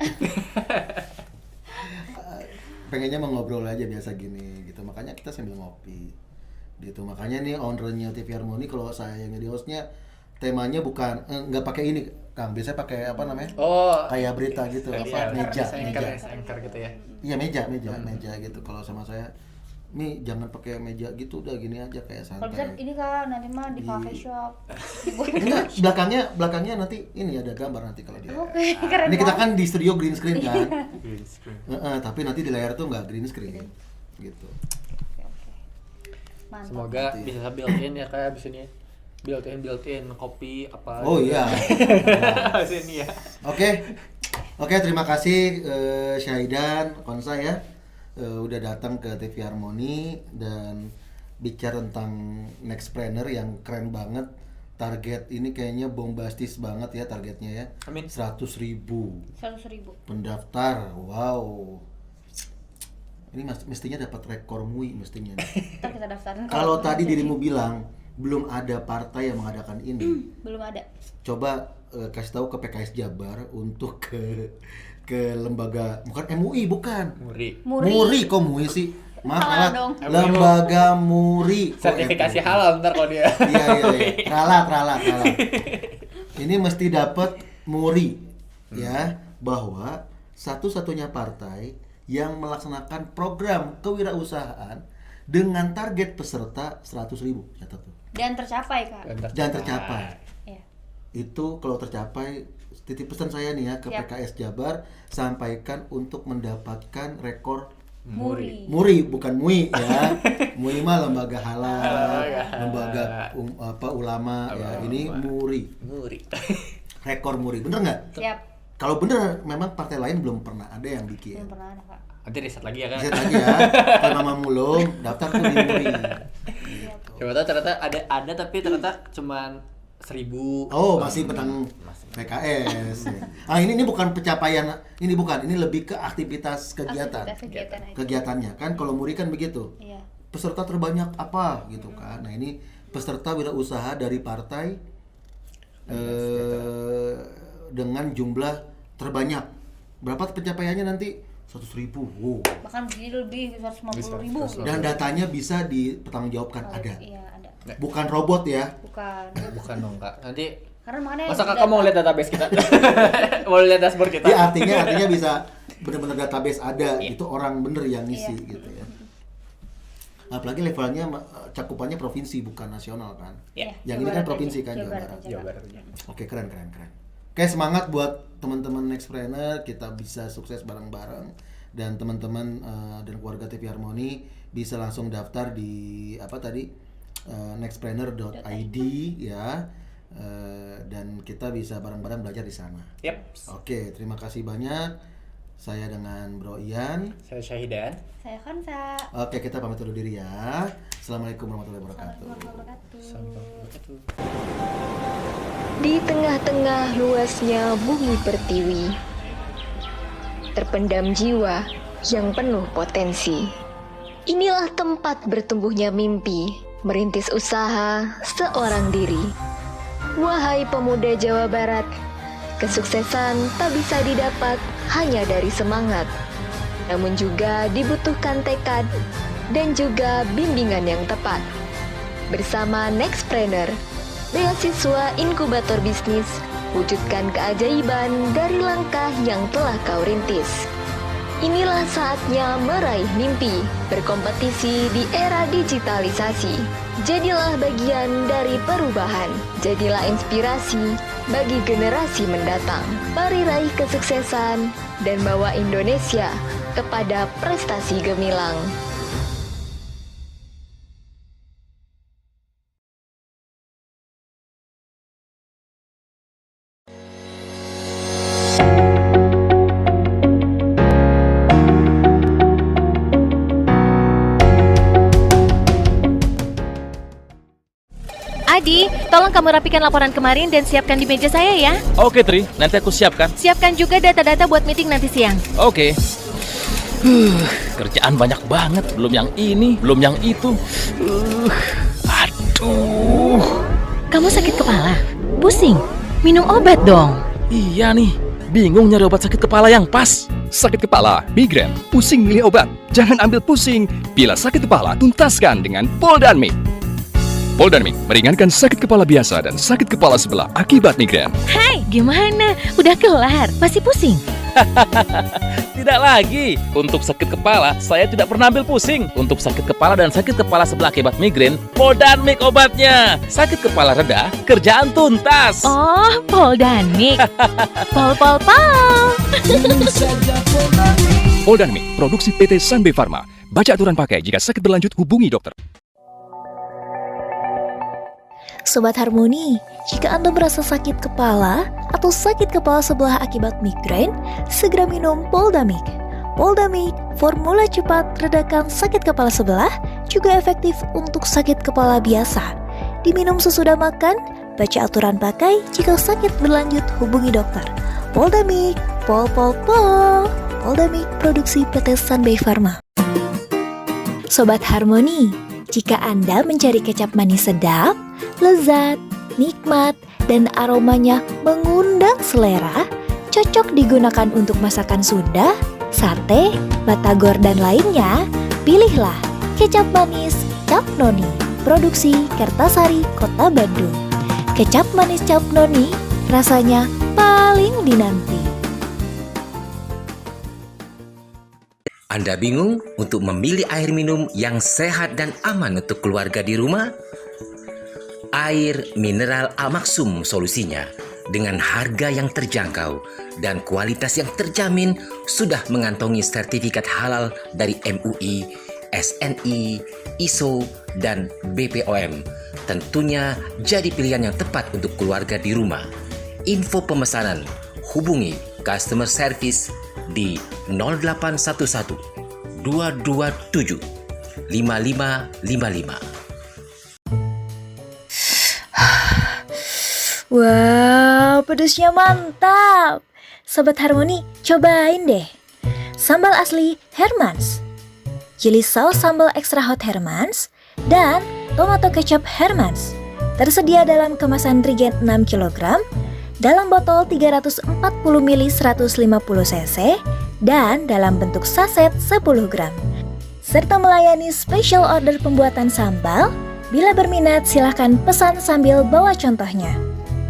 Pengennya mau ngobrol aja biasa gini gitu. Makanya kita sambil ngopi. Gitu. Makanya nih ownernya TV Harmony, kalau saya yang jadi hostnya temanya bukan nggak pakai ini Kang, biasanya pakai apa namanya,
Oh,
kayak berita gitu,
iya,
apa meja
anchor gitu ya.
iya meja gitu. Kalau sama saya nih jangan pakai meja gitu, udah gini aja kayak
Kalau bisa
santai.
ini Kak, nanti mah di cafe shop.
Enggak, belakangnya nanti ini ada gambar nanti kalau dia.
Oke, keren
Ini kita
banget.
kan di studio green screen kan.
Green screen.
Tapi nanti di layar tuh nggak green screen gitu.
Oke. Mantap.
Semoga bisa built-in ya kayak abis ini ya. Built-in kopi apa.
Oh
gitu.
iya.
Abis ini ya.
Oke, terima kasih Syahidan, Konsa ya, udah datang ke TV Harmony dan bicara tentang Nextpreneur yang keren banget. Target ini kayaknya bombastis banget ya targetnya ya.
Amin.
100.000
100.000.
pendaftar, wow. Ini mestinya dapat rekor MUI mestinya.
Ntar kita daftarin.
Kalau tadi dirimu bilang belum ada partai yang mengadakan ini,
Belum ada.
coba kasih tahu ke PKS Jabar untuk ke lembaga, bukan MUI, bukan
Muri.
Muri.
kok MUI sih, maaf
Salah
salah.
dong.
Lembaga Muri. Kok
Sertifikasi
MUI?
halal ntar kalau dia.
Iya ralat ini mesti dapat Muri ya, bahwa satu-satunya partai yang melaksanakan program kewirausahaan dengan target peserta 100.000, catat tuh.
Dan tercapai Kak.
Dan tercapai.
Iya.
Itu kalau tercapai, titip pesan saya nih ya ke
Siap.
PKS Jabar, sampaikan untuk mendapatkan rekor
Muri.
Muri, bukan MUI ya. MUI mah lembaga halal, lembaga ulama ya. Ini Muri,
Muri.
rekor Muri. Bener nggak?
Siap.
Kalau bener, memang partai lain belum pernah ada yang bikin.
Belum pernah ada Kak.
Nanti riset lagi ya kan.
Lihat aja ya, kalau mama mulung daftar tuh di Muri.
Coba tahu ternyata ada tapi ternyata cuman 1.000.
Oh, masih menang PKS. Ini bukan pencapaian, ini lebih ke aktivitas kegiatan.
Kegiatan aja.
Kegiatannya kan kalau Muri kan begitu.
Iya.
Peserta terbanyak apa gitu kan. Nah, ini peserta wirausaha dari partai dengan jumlah terbanyak. Berapa pencapaiannya nanti? 100.000. Wow.
Bahkan jadi lebih 150.000.
Dan datanya bisa dipertanggungjawabkan, ada.
Iya, ada.
Bukan robot ya.
Bukan.
Bukan dong Kak. Nanti
Karena makanya
masa Kakak mau lihat database kita? Mau lihat dashboard kita?
Ya artinya bisa benar-benar database ada, itu orang bener yang ngisi gitu ya. Apalagi levelnya cakupannya provinsi bukan nasional kan. Yang ini kan provinsi kan, Jawa Barat. Oke, keren. Oke, semangat buat teman-teman Nextpreneur, kita bisa sukses bareng-bareng, dan teman-teman dan keluarga TV Harmony bisa langsung daftar di nextpreneur.id ya. Dan kita bisa bareng-bareng belajar di sana. Oke, terima kasih banyak. Saya dengan Bro Ian.
Saya Syahidan.
Saya Kansa.
Oke, kita pamit dulu diri ya. Assalamualaikum warahmatullahi wabarakatuh.
Di tengah-tengah luasnya bumi pertiwi, terpendam jiwa yang penuh potensi. Inilah tempat bertumbuhnya mimpi, merintis usaha seorang diri. Wahai pemuda Jawa Barat, kesuksesan tak bisa didapat hanya dari semangat, namun juga dibutuhkan tekad dan juga bimbingan yang tepat. Bersama Nextpreneur, beasiswa inkubator bisnis, wujudkan keajaiban dari langkah yang telah kau rintis. Inilah saatnya meraih mimpi, berkompetisi di era digitalisasi. Jadilah bagian dari perubahan, jadilah inspirasi bagi generasi mendatang. Mari raih kesuksesan dan bawa Indonesia kepada prestasi gemilang.
Adi, tolong kamu rapikan laporan kemarin dan siapkan di meja saya ya.
Oke Tri, nanti aku siapkan.
Siapkan juga data-data buat meeting nanti siang.
Oke. Kerjaan banyak banget, belum yang ini, belum yang itu. Aduh.
Kamu sakit kepala? Pusing? Minum obat dong.
Iya nih, bingung nyari obat sakit kepala yang pas.
Sakit kepala, migrain, pusing milih obat. Jangan ambil pusing. Bila sakit kepala, tuntaskan dengan Poldanmic. Poldanmic meringankan sakit kepala biasa dan sakit kepala sebelah akibat migrain.
Hai, gimana? Udah kelar? Masih pusing?
Tidak lagi. Untuk sakit kepala, saya tidak pernah ambil pusing. Untuk sakit kepala dan sakit kepala sebelah akibat migrain, Poldanmic obatnya. Sakit kepala reda, kerjaan tuntas.
Oh, Poldanmic. Pol.
Poldanmic, produksi PT Sunbay Pharma. Baca aturan pakai, jika sakit berlanjut hubungi dokter.
Sobat Harmoni, jika Anda merasa sakit kepala atau sakit kepala sebelah akibat migrain, segera minum Poldanmic. Poldanmic, formula cepat redakan sakit kepala sebelah, juga efektif untuk sakit kepala biasa. Diminum sesudah makan, baca aturan pakai, jika sakit berlanjut hubungi dokter. Poldanmic, Pol. Poldanmic, produksi PT Sunbay Pharma. Sobat Harmoni, jika Anda mencari kecap manis sedap, lezat, nikmat, dan aromanya mengundang selera, cocok digunakan untuk masakan Sunda, sate, batagor, dan lainnya, pilihlah kecap manis Cap Noni, produksi Kertasari, Kota Bandung. Kecap manis Cap Noni, rasanya paling dinanti.
Anda bingung untuk memilih air minum yang sehat dan aman untuk keluarga di rumah? Air mineral Amaksum solusinya. Dengan harga yang terjangkau dan kualitas yang terjamin, sudah mengantongi sertifikat halal dari MUI, SNI, ISO, dan BPOM. Tentunya jadi pilihan yang tepat untuk keluarga di rumah. Info pemesanan, hubungi customer service di 0811 227 5555.
Wow, pedasnya mantap. Sobat Harmoni, cobain deh. Sambal asli Hermans, chili sauce sambal extra hot Hermans, dan tomato kecap Hermans. Tersedia dalam kemasan Regen 6 kg, dalam botol 340 ml 150 cc, dan dalam bentuk saset 10 gram. Serta melayani special order pembuatan sambal. Bila berminat, silahkan pesan sambil bawa contohnya.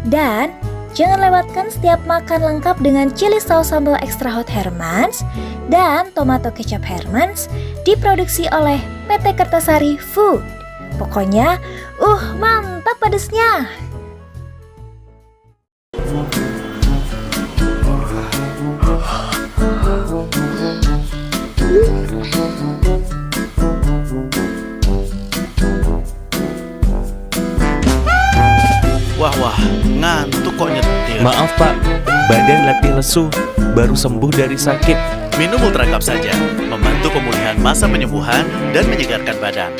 Dan Jangan lewatkan setiap makan lengkap dengan chili saus sambal extra hot Hermans dan tomato kecap Hermans diproduksi oleh PT Kertasari Food. Pokoknya, mantap pedesnya.
Wah, ngantuk kok nyetir.
Maaf Pak, badan letih lesu, baru sembuh dari sakit.
Minum Ultra Cup saja, membantu pemulihan masa penyembuhan dan menyegarkan badan.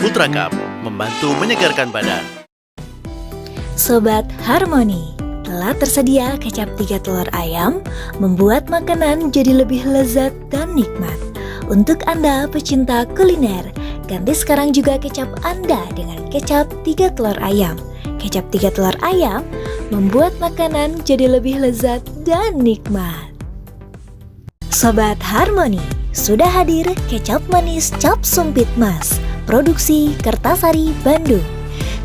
Ultra Cup, membantu menyegarkan badan.
Sobat Harmoni, telah tersedia kecap 3 telur ayam, membuat makanan jadi lebih lezat dan nikmat. Untuk Anda pecinta kuliner, ganti sekarang juga kecap Anda dengan kecap 3 telur ayam. Kecap 3 telur ayam membuat makanan jadi lebih lezat dan nikmat. Sobat Harmoni, sudah hadir kecap manis cap sumpit mas, produksi Kertasari Bandung.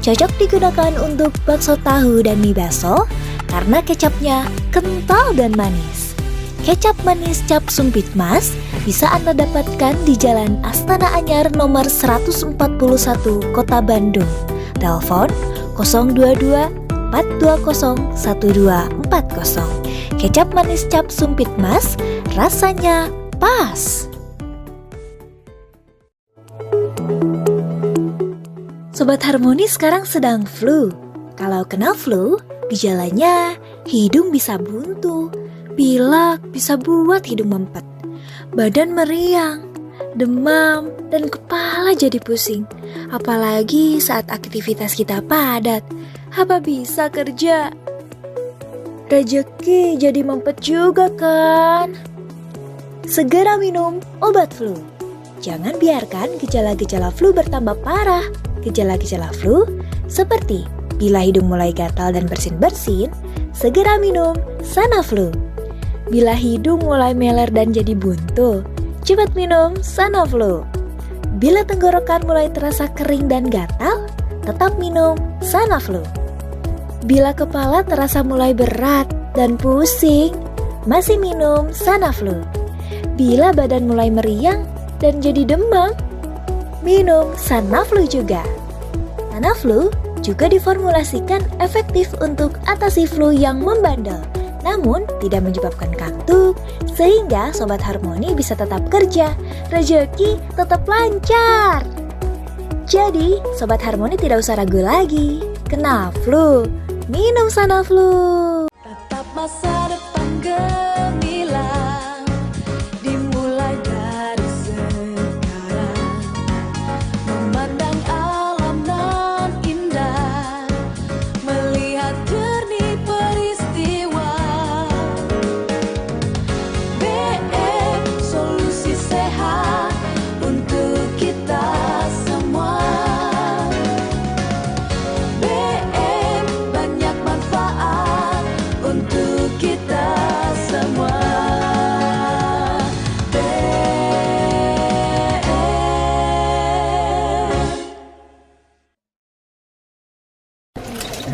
Cocok digunakan untuk bakso tahu dan mie baso karena kecapnya kental dan manis. Kecap manis cap sumpit mas bisa Anda dapatkan di Jalan Astana Anyar nomor 141 Kota Bandung. Telepon 022 420 1240. Kecap manis cap sumpit mas, rasanya pas. Sobat Harmoni sekarang sedang flu. Kalau kena flu, gejalanya hidung bisa buntu, pilek bisa buat hidung mempet, badan meriang, demam, dan kepala jadi pusing. Apalagi saat aktivitas kita padat, apa bisa kerja? Rezeki jadi mempet juga kan? Segera minum obat flu. Jangan biarkan gejala-gejala flu bertambah parah. Gejala-gejala flu seperti bila hidung mulai gatal dan bersin-bersin, segera minum Sanaflu. Bila hidung mulai meler dan jadi buntu, cepat minum Sanaflu. Bila tenggorokan mulai terasa kering dan gatal, tetap minum Sanaflu. Bila kepala terasa mulai berat dan pusing, masih minum Sanaflu. Bila badan mulai meriang dan jadi demam, minum Sanaflu juga. Sanaflu juga diformulasikan efektif untuk atasi flu yang membandel, namun tidak menyebabkan kantuk, sehingga Sobat Harmoni bisa tetap kerja, rezeki tetap lancar. Jadi, Sobat Harmoni tidak usah ragu lagi. Kena flu, minum Sanaflu.
Tetap masa depan gemilang, dimulai dari sekarang. Memandang alam nan indah, melihat jernih peristiwa. BM solusi sehat untuk kita semua. BM banyak manfaat untuk kita semua.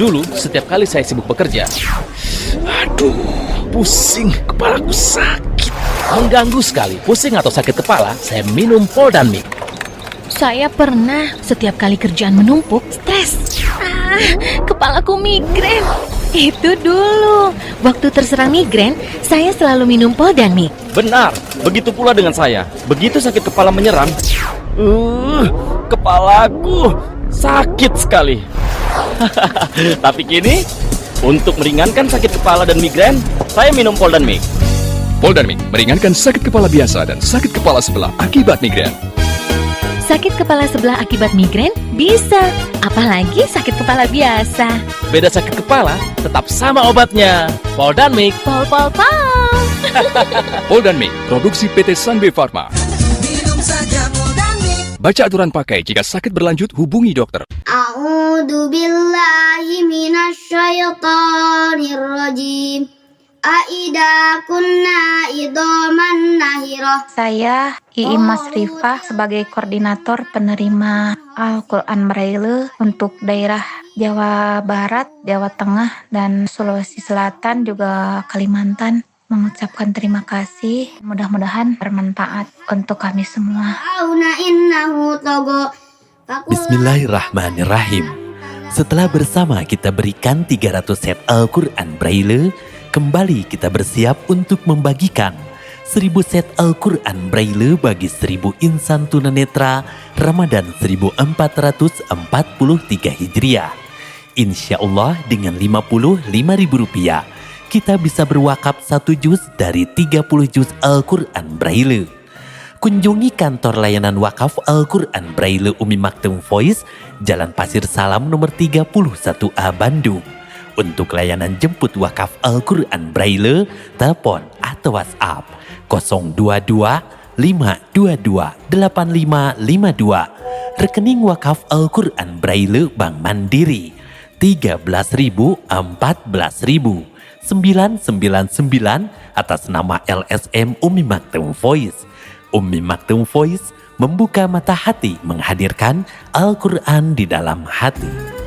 Dulu, setiap kali saya sibuk bekerja, aduh, pusing, kepalaku sakit. Mengganggu sekali, pusing atau sakit kepala, saya minum Poldan Mix.
Saya pernah setiap kali kerjaan menumpuk, stres. Kepalaku migrain. Itu dulu. Waktu terserang migrain, saya selalu minum Poldan Mix.
Benar, begitu pula dengan saya. Begitu sakit kepala menyerang, kepalaku sakit sekali. Tapi kini, untuk meringankan sakit kepala dan migrain, saya minum Poldan Mix.
Poldan Mix meringankan sakit kepala biasa dan sakit kepala sebelah akibat migrain.
Sakit kepala sebelah akibat migrain bisa, apalagi sakit kepala biasa.
Beda sakit kepala, tetap sama obatnya. Poldan Mix.
Pol.
Poldan Mix, produksi PT Sanbe Pharma.
Minum saja Poldan Mix.
Baca aturan pakai, jika sakit berlanjut hubungi dokter.
A'udzu billahi minasyaitonir rajim. Aida kunna idoman nahiro.
Saya Iim Masrifah sebagai koordinator penerima Al-Quran Braille untuk daerah Jawa Barat, Jawa Tengah, dan Sulawesi Selatan juga Kalimantan. Mengucapkan terima kasih, mudah-mudahan bermanfaat untuk kami semua.
Bismillahirrahmanirrahim. Setelah bersama kita berikan 300 set Al-Quran Braille, kembali kita bersiap untuk membagikan 1000 set Al-Quran Braille bagi 1000 insan tunanetra Ramadan 1443 Hijriah. Insya Allah dengan Rp55.000 kita bisa berwakaf 1 juz dari 30 juz Al-Quran Braille. Kunjungi kantor layanan wakaf Al-Quran Braille Umi Maktum Voice, Jalan Pasir Salam nomor 31A Bandung. Untuk layanan jemput wakaf Al-Quran Braille, telepon atau WhatsApp 022 522 8552. Rekening wakaf Al-Quran Braille Bank Mandiri 13.000 14.000 999 atas nama LSM Umi Maktum Voice. Umi Maktum Voice membuka mata hati menghadirkan Al-Quran di dalam hati.